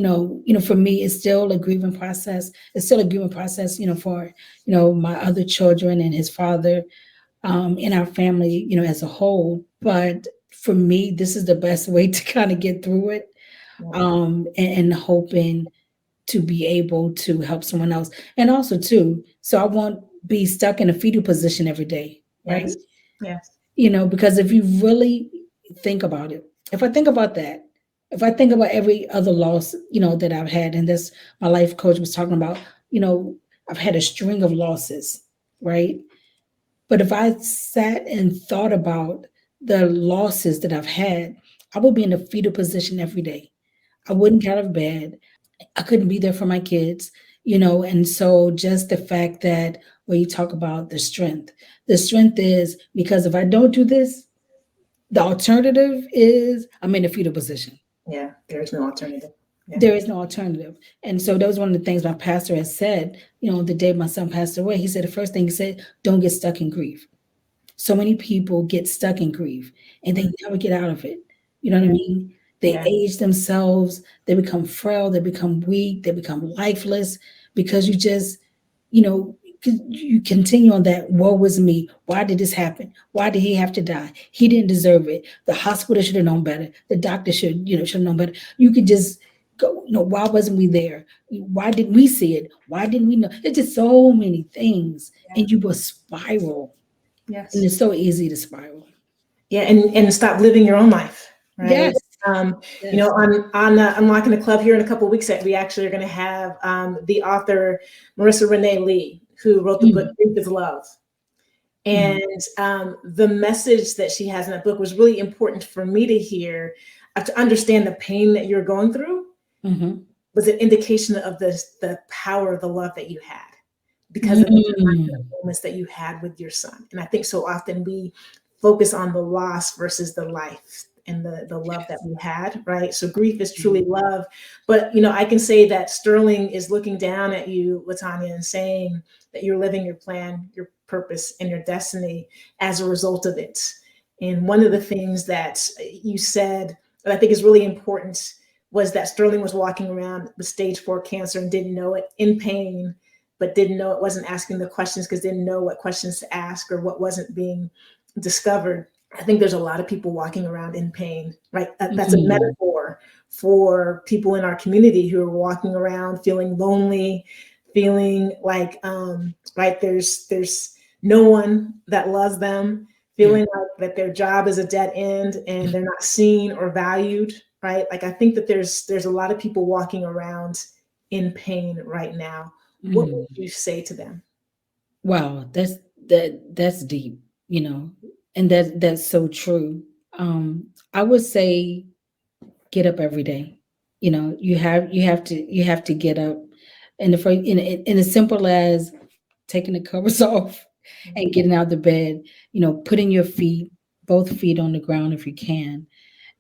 for me, it's still a grieving process. It's still a grieving process, for, my other children and his father, in our family, as a whole. But for me, this is the best way to kind of get through it, and hoping to be able to help someone else. And also, too, so I won't be stuck in a fetal position every day, right? Yes. Because if you really think about it, if I think about that, if I think about every other loss, that I've had, and this, my life coach was talking about, I've had a string of losses, right? But if I sat and thought about the losses that I've had, I would be in a fetal position every day. I wouldn't get out of bed. I couldn't be there for my kids, and so just the fact that when you talk about the strength is because if I don't do this, the alternative is I'm in a fetal position. Yeah, there's no alternative. Yeah. There is no alternative. And so that was one of the things my pastor has said, the day my son passed away. He said, the first thing he said, don't get stuck in grief. So many people get stuck in grief and they never get out of it. You know what I mean? They age themselves, they become frail, they become weak, they become lifeless because you just, you continue on that, woe was me. Why did this happen? Why did he have to die? He didn't deserve it. The hospital should have known better. The doctor should have known better. You could just go, why wasn't we there? Why didn't we see it? Why didn't we know? It's just so many things. And you will spiral. Yes. And it's so easy to spiral. Yeah, and stop living your own life. Right? Yes. You know, on Unlocking the Club here in a couple of weeks, that we actually are going to have the author Marissa Renee Lee, who wrote the book Grief is Love. And the message that she has in that book was really important for me to hear, to understand the pain that you're going through was an indication of the power of the love that you had because of the moments that you had with your son. And I think so often we focus on the loss versus the life and the love that we had, right? So grief is truly love. But, you know, I can say that Sterling is looking down at you, LaTonya, and saying that you're living your plan, your purpose, and your destiny as a result of it. And one of the things that you said that I think is really important was that Sterling was walking around with stage 4 cancer and didn't know it, in pain, but didn't know it, wasn't asking the questions because didn't know what questions to ask or what wasn't being discovered. I think there's a lot of people walking around in pain, right? That's a metaphor for people in our community who are walking around feeling lonely, feeling like, right, there's no one that loves them, feeling like that their job is a dead end and they're not seen or valued, right? Like, I think that there's a lot of people walking around in pain right now. What would you say to them? Wow, that's deep, you know, and that's so true. I would say get up every day. You know, you have to get up, and the first in as simple as taking the covers off and getting out of the bed. You know, putting your both feet on the ground if you can,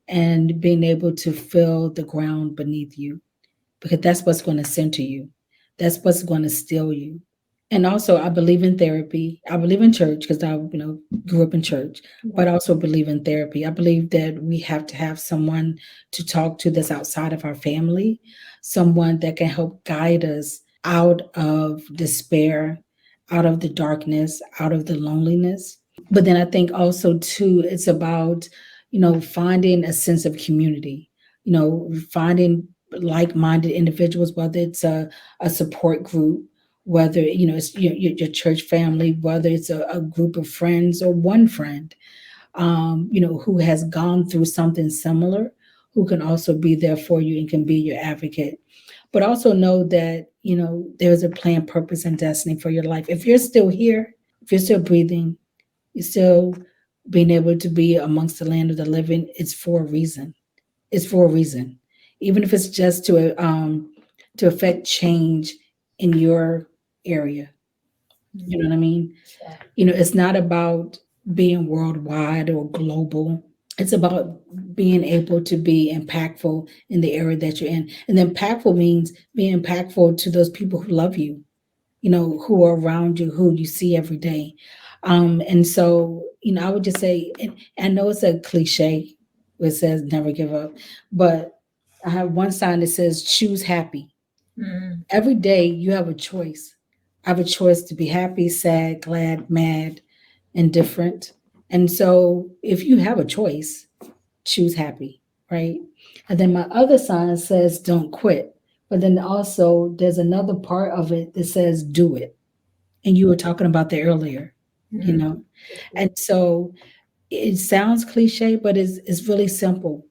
and being able to feel the ground beneath you, because that's what's going to center you. That's what's going to still you. And also, I believe in therapy. I believe in church because I, grew up in church, but I also believe in therapy. I believe that we have to have someone to talk to that's outside of our family, someone that can help guide us out of despair, out of the darkness, out of the loneliness. But then I think also too, it's about, finding a sense of community, finding like-minded individuals, whether it's a support group, whether it's your church family, whether it's a group of friends or one friend, who has gone through something similar, who can also be there for you and can be your advocate. But also know that there's a plan, purpose, and destiny for your life. If you're still here, if you're still breathing, you're still being able to be amongst the land of the living, it's for a reason. It's for a reason, even if it's just to affect change in your area. You know what I mean? It's not about being worldwide or global. It's about being able to be impactful in the area that you're in. And impactful means being impactful to those people who love you, who are around you, who you see every day. And so, I would just say, and I know it's a cliche, where it says never give up, but I have one sign that says choose happy. Every day you have a choice. I have a choice to be happy, sad, glad, mad, indifferent. And so if you have a choice, choose happy, right? And then my other sign says don't quit. But then also there's another part of it that says do it. And you were talking about that earlier, And so it sounds cliche, but it's really simple.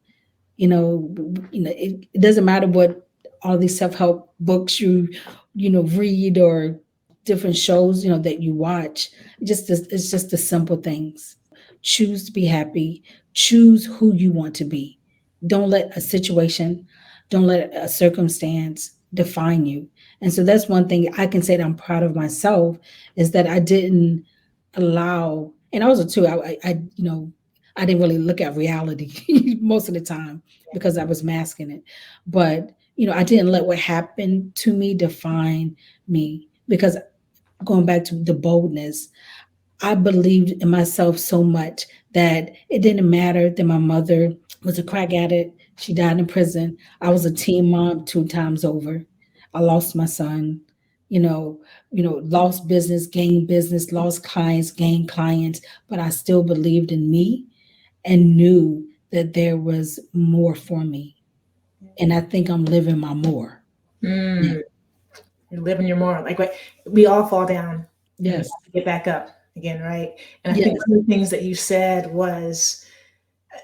It doesn't matter what all these self-help books you read or different shows, that you watch. It's just the simple things. Choose to be happy. Choose who you want to be. Don't let a situation, don't let a circumstance define you. And so that's one thing I can say that I'm proud of myself, is that I didn't allow, and also too, I didn't really look at reality most of the time because I was masking it. But, I didn't let what happened to me define me, because going back to the boldness, I believed in myself so much that it didn't matter that my mother was a crack addict. She died in prison. I was a teen mom 2 times over. I lost my son, lost business, lost clients, gained clients, but I still believed in me and knew that there was more for me. And I think I'm living my more. You're living your more. Like, we all fall down. Yes. Get back up again, right? And I think one of the things that you said was,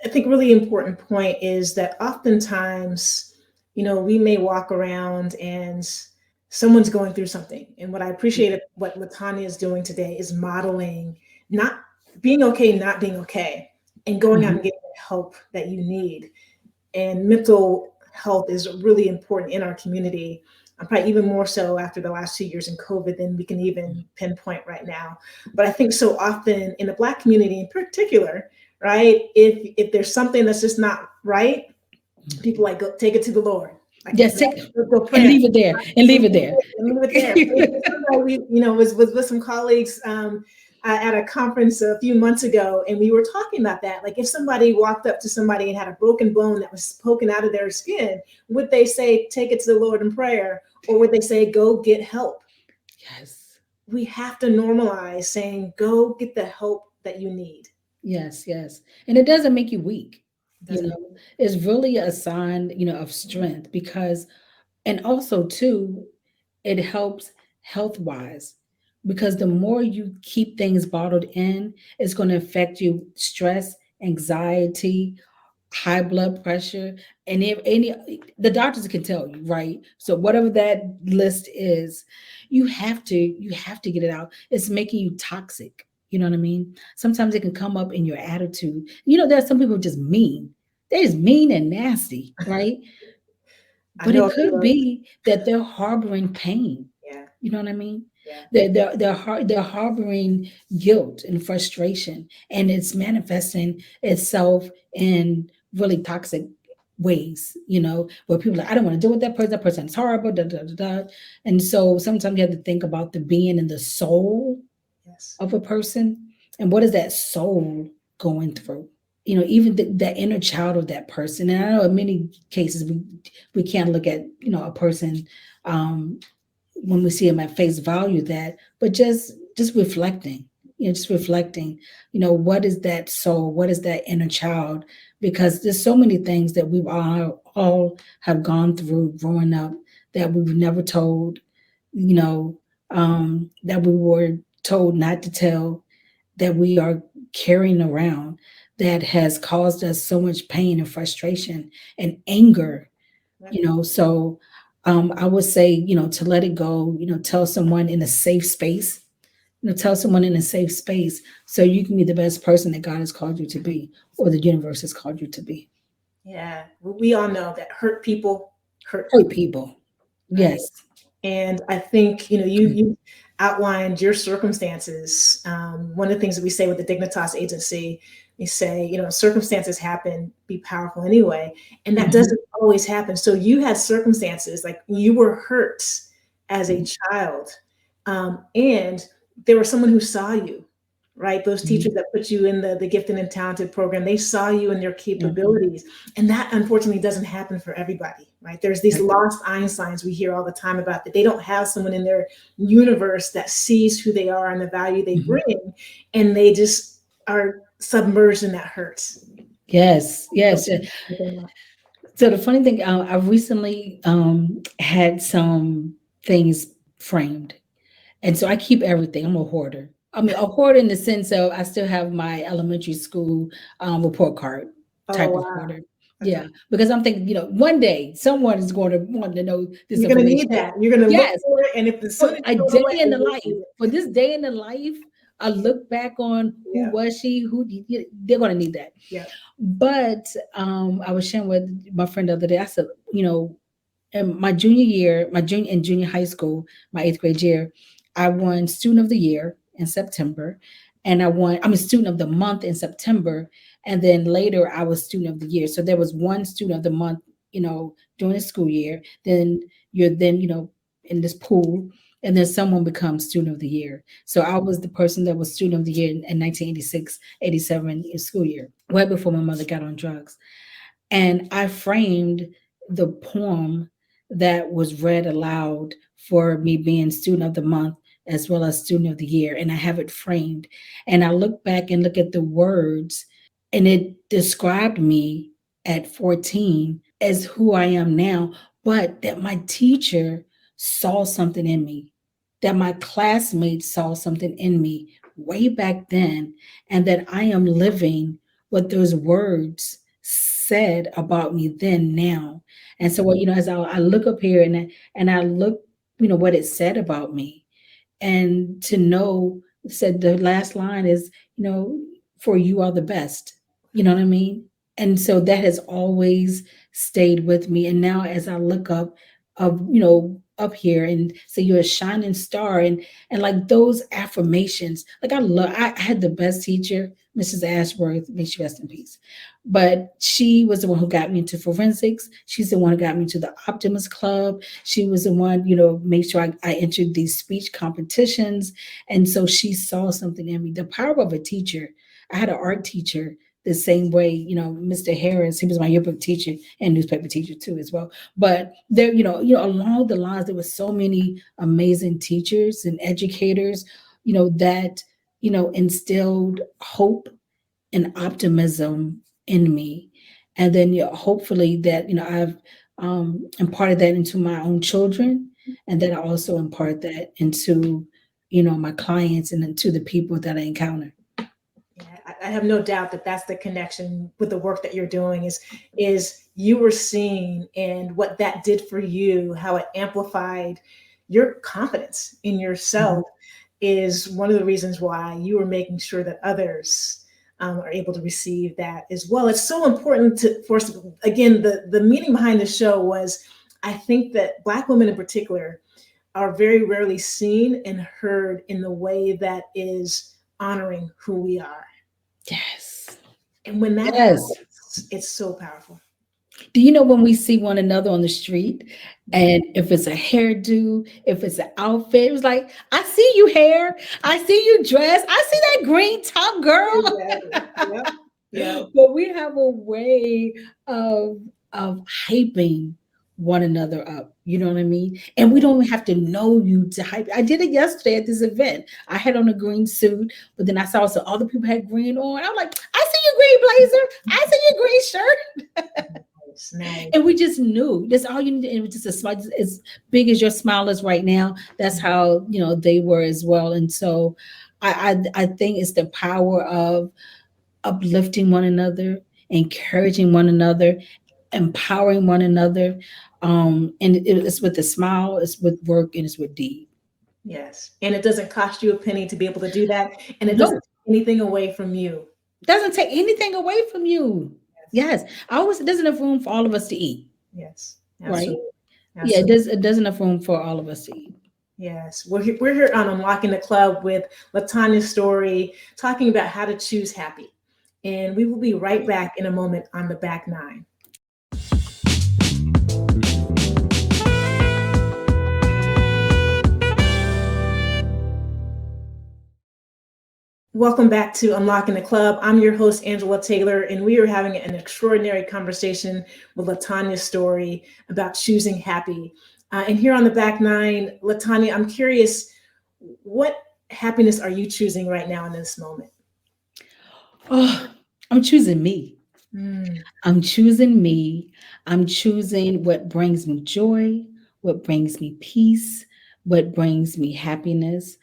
I think a really important point is that oftentimes, we may walk around and someone's going through something. And what I appreciate what LaTonya is doing today is modeling not being okay, not being okay, and going out and getting the help that you need. And mental health is really important in our community. Probably even more so after the last 2 years in COVID than we can even pinpoint right now. But I think so often in the Black community in particular, right, if there's something that's just not right, people like, go take it to the Lord. Like, Just take go and leave it there, and leave it there. And leave it there. We, was with some colleagues at a conference a few months ago, and we were talking about that. Like, if somebody walked up to somebody and had a broken bone that was poking out of their skin, would they say, take it to the Lord in prayer? Or would they say, go get help? Yes. We have to normalize saying, go get the help that you need. Yes, yes. And it doesn't make you weak. It's really a sign, of strength, because, and also too, it helps health-wise, because the more you keep things bottled in, it's going to affect you, stress, anxiety, high blood pressure, and if the doctors can tell you, right? So whatever that list is, you have to get it out. It's making you toxic. You know what I mean? Sometimes it can come up in your attitude. There's some people just mean. They're just mean and nasty, right? But it could be that they're harboring pain. Yeah. You know what I mean? Yeah. They're harboring guilt and frustration, and it's manifesting itself in really toxic ways, where people are like, I don't want to deal with that person. That person is horrible, da, da, da, da. And so sometimes you have to think about the being and the soul of a person. And what is that soul going through? Even the inner child of that person. And I know in many cases we can't look at, a person when we see them at face value but just reflecting, what is that soul? What is that inner child? Because there's so many things that we've all have gone through growing up that we were never told, that we were told not to tell, that we are carrying around, that has caused us so much pain and frustration and anger, so I would say, to let it go, tell someone in a safe space, tell someone in a safe space so you can be the best person that God has called you to be, or the universe has called you to be. Yeah. We all know that hurt people hurt people. Right? Yes. And I think, you outlined your circumstances. One of the things that we say with the Dignitas Agency, we say, circumstances happen, be powerful anyway. And that doesn't always happen. So you had circumstances, like you were hurt as a child. And there was someone who saw you, right? Those teachers that put you in the gifted and talented program, they saw you and your capabilities. And that unfortunately doesn't happen for everybody, right? There's these lost Einsteins we hear all the time about, that they don't have someone in their universe that sees who they are and the value they bring. And they just are submerged in that hurt. Yes. So the funny thing, I recently had some things framed. And so I keep everything. I'm a hoarder. I mean, a hoarder in the sense of I still have my elementary school report card type of hoarder. Okay. Yeah, because I'm thinking, one day someone is going to want to know this. You're going to need that. You're going to look for it. And if the for a day in the life, for this day in the life, I look back on who was she, they're going to need that. Yeah. But I was sharing with my friend the other day. I said, in my junior high school, my 8th grade year, I won Student of the Year in September, and I'm a Student of the Month in September, and then later I was Student of the Year. So there was one Student of the Month, during the school year. Then you're in this pool, and then someone becomes Student of the Year. So I was the person that was Student of the Year in 1986, 87 school year, way before my mother got on drugs. And I framed the poem that was read aloud for me being Student of the Month as well as Student of the Year. And I have it framed. And I look back and look at the words, and it described me at 14 as who I am now, but that my teacher saw something in me, that my classmates saw something in me way back then, and that I am living what those words said about me then, now. And so, what, as I look up here and I look, what it said about me, and to know, said the last line is, for you are the best. You know what I mean? And so that has always stayed with me. And now as I look up here and say you're a shining star, and like those affirmations, like I had the best teacher, Mrs. Ashworth, may she rest in peace. But she was the one who got me into forensics. She's the one who got me to the Optimist Club. She was the one, made sure I entered these speech competitions. And so she saw something in me. The power of a teacher. I had an art teacher the same way, Mr. Harris, he was my yearbook teacher and newspaper teacher too as well. But there, along the lines, there were so many amazing teachers and educators, that, instilled hope and optimism in me. And then, hopefully that, I've imparted that into my own children. And then I also impart that into, my clients and into the people that I encounter. I have no doubt that that's the connection with the work that you're doing is you were seeing, and what that did for you, how it amplified your confidence in yourself, is one of the reasons why you were making sure that others are able to receive that as well. It's so important for us. Again, the meaning behind the show was, I think that Black women in particular are very rarely seen and heard in the way that is honoring who we are. Yes. And when that happens, it's so powerful. Do you know when we see one another on the street, and if it's a hairdo, if it's an outfit, it was like, I see you hair, I see you dress, I see that green top, girl. Exactly. Yeah. But we have a way of hyping one another up. You know what I mean? And we don't have to know you to hype. I did it yesterday at this event. I had on a green suit, but then I saw some other people had green on. I'm like, I see your green blazer. I see your green shirt. Nice. And we just knew. That's all you need. It was just a smile, as big as your smile is right now. That's how they were as well. And so I think it's the power of uplifting one another, encouraging one another, empowering one another. And it's with a smile, it's with work, and it's with deed. Yes. And it doesn't cost you a penny to be able to do that. And it doesn't take anything away from you. Doesn't take anything away from you. Yes. It does enough room for all of us to eat. Yes. Absolutely. Right? Absolutely. Yeah, it does enough room for all of us to eat. Yes. We're here on Unlocking the Club with LaTonya Story, talking about how to choose happy. And we will be right back in a moment on the back nine. Welcome back to Unlocking the Club. I'm your host, Angela Taylor, and we are having an extraordinary conversation with LaTonya Story about choosing happy. And here on the back nine, LaTonya, I'm curious, what happiness are you choosing right now in this moment? Oh, I'm choosing me. I'm choosing me. I'm choosing what brings me joy, what brings me peace, what brings me happiness.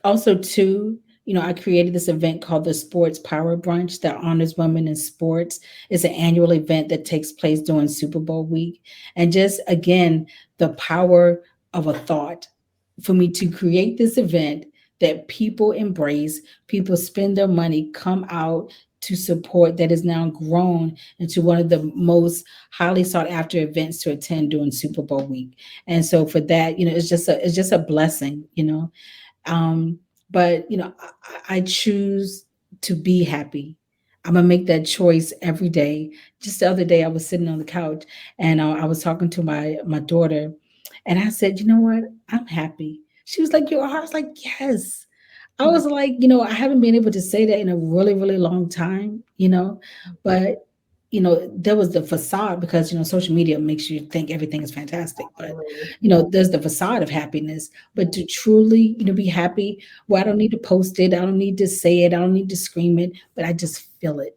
Also too, I created this event called the Sports Power Brunch that honors women in sports. It's an annual event that takes place during Super Bowl week. And just again, the power of a thought for me to create this event that people embrace, people spend their money, come out to support, that is now grown into one of the most highly sought after events to attend during Super Bowl week. And so for that, it's just a blessing, but I choose to be happy. I'm gonna make that choice every day. Just the other day, I was sitting on the couch and I was talking to my daughter, and I said, "You know what? I'm happy." She was like, "You are?" I was like, "Yes." I was like, I haven't been able to say that in a really, really long time, but there was the facade, because social media makes you think everything is fantastic, but there's the facade of happiness. But to truly be happy, well, I don't need to post it, I don't need to say it, I don't need to scream it, but I just feel it.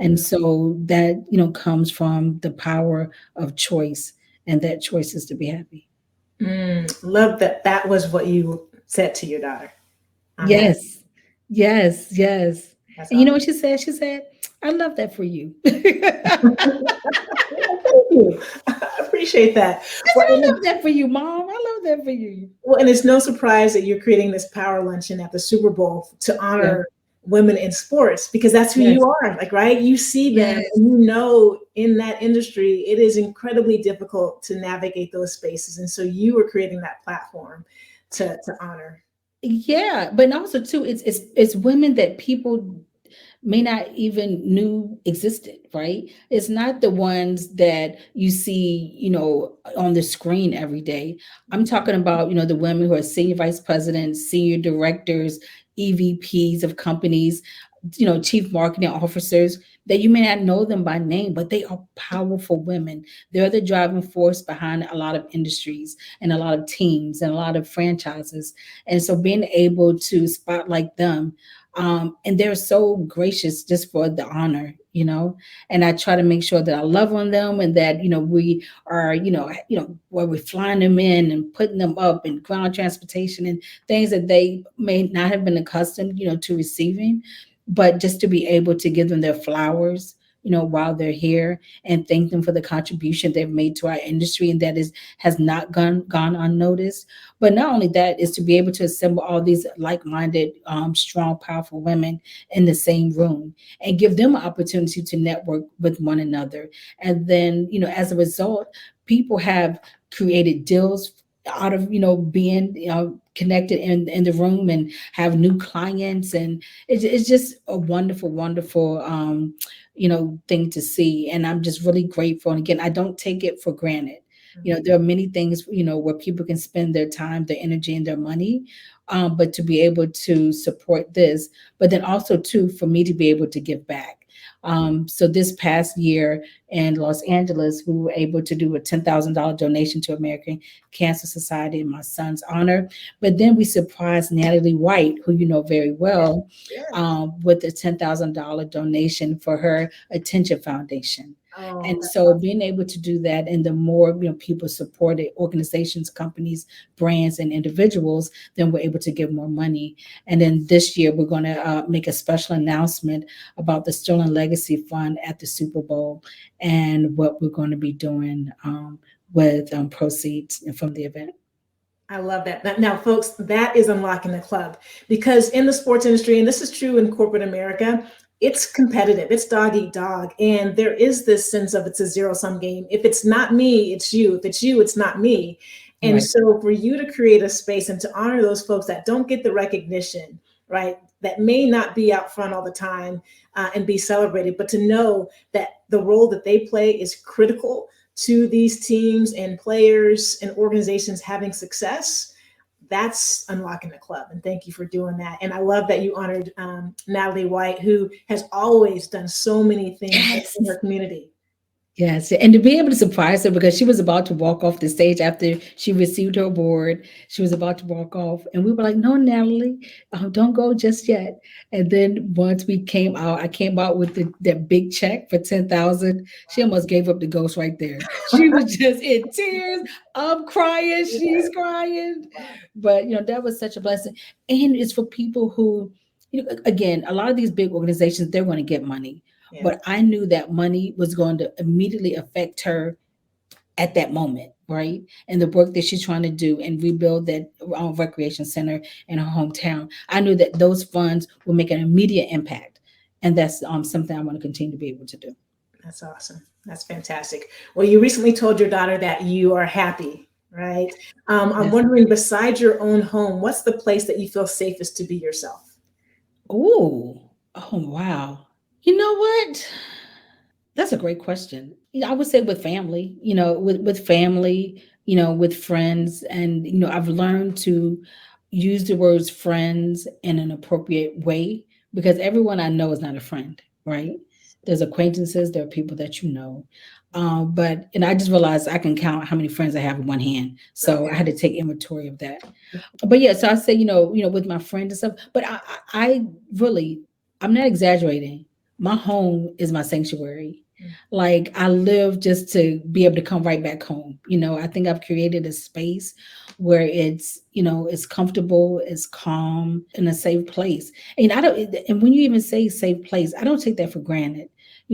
And so that comes from the power of choice, and that choice is to be happy. Love that was what you said to your daughter. Yes. That's And you know awesome. what she said? She said, I love that for you. Thank you. I appreciate that. I Well, said, I love that for you, Mom. I love that for you. well, and it's no surprise that you're creating this power luncheon at the Super Bowl to Yeah. honor women in sports because that's who you Yes. are. Like, right? You see them Yes. and you know in that industry, it is incredibly difficult to navigate those spaces. And so you are creating that platform to honor. Yeah. But also too, it's women that people may not even knew existed, right? It's not the ones that you see, on the screen every day. I'm talking about, the women who are senior vice presidents, senior directors, EVPs of companies, chief marketing officers that you may not know them by name, but they are powerful women. They're the driving force behind a lot of industries and a lot of teams and a lot of franchises. And so being able to spotlight them, and they're so gracious just for the honor, and I try to make sure that I love on them and that, we are, where we're flying them in and putting them up in ground transportation and things that they may not have been accustomed, to receiving, but just to be able to give them their flowers, while they're here and thank them for the contribution they've made to our industry and that has not gone unnoticed. But not only that is to be able to assemble all these like-minded, strong, powerful women in the same room and give them an opportunity to network with one another. And then, as a result, people have created deals out of, being, connected in the room and have new clients. And it's just a wonderful, wonderful, thing to see. And I'm just really grateful. And again, I don't take it for granted. There are many things, where people can spend their time, their energy, and their money. But to be able to support this, but then also too, for me to be able to give back. So this past year in Los Angeles, we were able to do a $10,000 donation to American Cancer Society in my son's honor. But then we surprised Natalie White, who you know very well, Yeah. with a $10,000 donation for her Attention Foundation. Oh, And so being able to do that, and the more people support it, organizations, companies, brands, and individuals, then we're able to give more money. And then this year we're going to make a special announcement about the Sterling Legacy Fund at the Super Bowl and what we're going to be doing with proceeds from the event. I love that. Now, folks, that is unlocking the club because in the sports industry, and this is true in corporate America, it's competitive. It's dog eat dog. And there is this sense of it's a zero sum game. If it's not me, it's you. If it's you, it's not me. And Right. so for you to create a space and to honor those folks that don't get the recognition, right, that may not be out front all the time and be celebrated, but to know that the role that they play is critical to these teams and players and organizations having success, that's unlocking the club. And thank you for doing that. And I love that you honored Natalie White, who has always done so many things Yes. in her community. Yes, and to be able to surprise her because she was about to walk off the stage after she received her award. She was about to walk off, and we were like, "No, Natalie, don't go just yet." And then once we came out, I came out with that big check for 10,000. She almost gave up the ghost right there. She was just in tears. I'm crying. She's crying. But that was such a blessing, and it's for people who, again, a lot of these big organizations, they're going to get money. Yeah. But I knew that money was going to immediately affect her at that moment, right? And the work that she's trying to do and rebuild that recreation center in her hometown. I knew that those funds will make an immediate impact. And that's something I want to continue to be able to do. That's awesome. That's fantastic. Well, you recently told your daughter that you are happy, right? I'm Yes. wondering, besides your own home, what's the place that you feel safest to be yourself? Oh, wow. You know what? That's a great question. I would say with family, with family, with friends. And, I've learned to use the words friends in an appropriate way because everyone I know is not a friend, right? There's acquaintances, there are people that you know. But I just realized I can count how many friends I have in one hand. So I had to take inventory of that. But yeah, so I say, with my friends and stuff, but I really, I'm not exaggerating. My home is my sanctuary. Like I live just to be able to come right back home. I think I've created a space where it's comfortable, it's calm, and a safe place. And I don't and when you even say safe place, I don't take that for granted.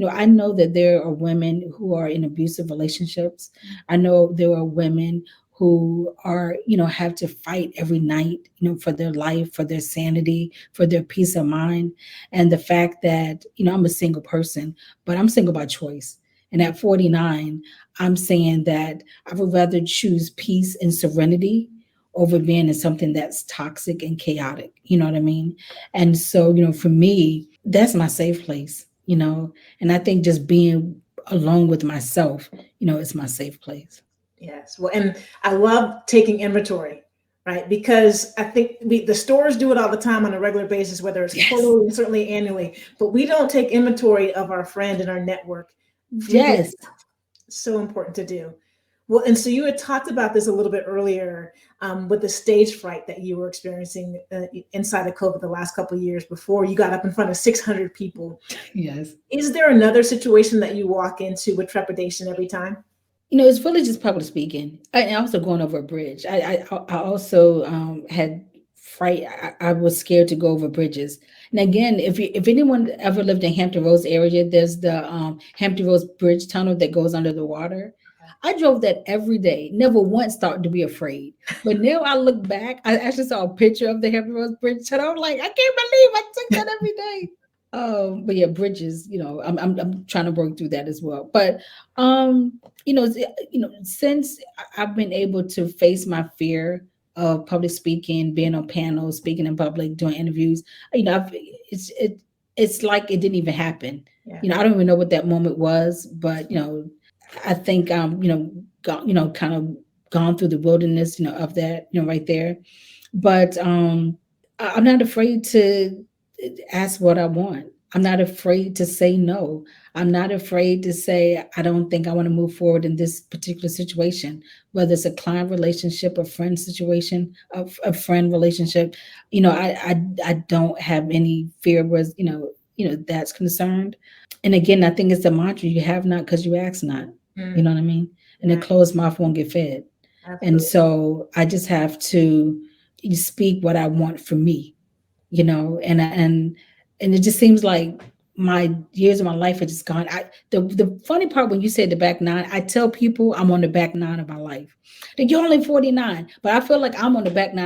I know that there are women who are in abusive relationships. I know there are women who are, have to fight every night, for their life, for their sanity, for their peace of mind. And the fact that, I'm a single person, but I'm single by choice. And at 49, I'm saying that I would rather choose peace and serenity over being in something that's toxic and chaotic. You know what I mean? And so, for me, that's my safe place, and I think just being alone with myself, is my safe place. Yes. Well, and I love taking inventory, right? Because I think the stores do it all the time on a regular basis, whether it's quarterly and certainly annually, but we don't take inventory of our friend and our network. Yes. So important to do. Well, and so you had talked about this a little bit earlier with the stage fright that you were experiencing inside of COVID the last couple of years before you got up in front of 600 people. Yes. Is there another situation that you walk into with trepidation every time? It's really just public speaking. I also going over a bridge. I also had fright. I was scared to go over bridges. And again, if anyone ever lived in Hampton Roads area, there's the Hampton Roads Bridge tunnel that goes under the water. I drove that every day. Never once thought to be afraid. But now I look back, I actually saw a picture of the Hampton Roads Bridge tunnel. I'm like, I can't believe I took that every day. But yeah, bridges. I'm trying to work through that as well. But since I've been able to face my fear of public speaking, being on panels, speaking in public, doing interviews, it's like it didn't even happen. Yeah. I don't even know what that moment was, but I think kind of gone through the wilderness, of that, right there. But I'm not afraid to ask what I want. I'm not afraid to say no. I'm not afraid to say, I don't think I want to move forward in this particular situation, whether it's a client relationship, a friend situation, a friend relationship. I don't have any fear was, that's concerned. And again, I think it's the mantra, you have not because you ask not. You know what I mean? And a closed mouth won't get fed. Absolutely. And so I just have to speak what I want for me, and it just seems like my years of my life are just gone. The funny part when you said the back nine, I tell people I'm on the back nine of my life. That you're only 49, but I feel like I'm on the back nine of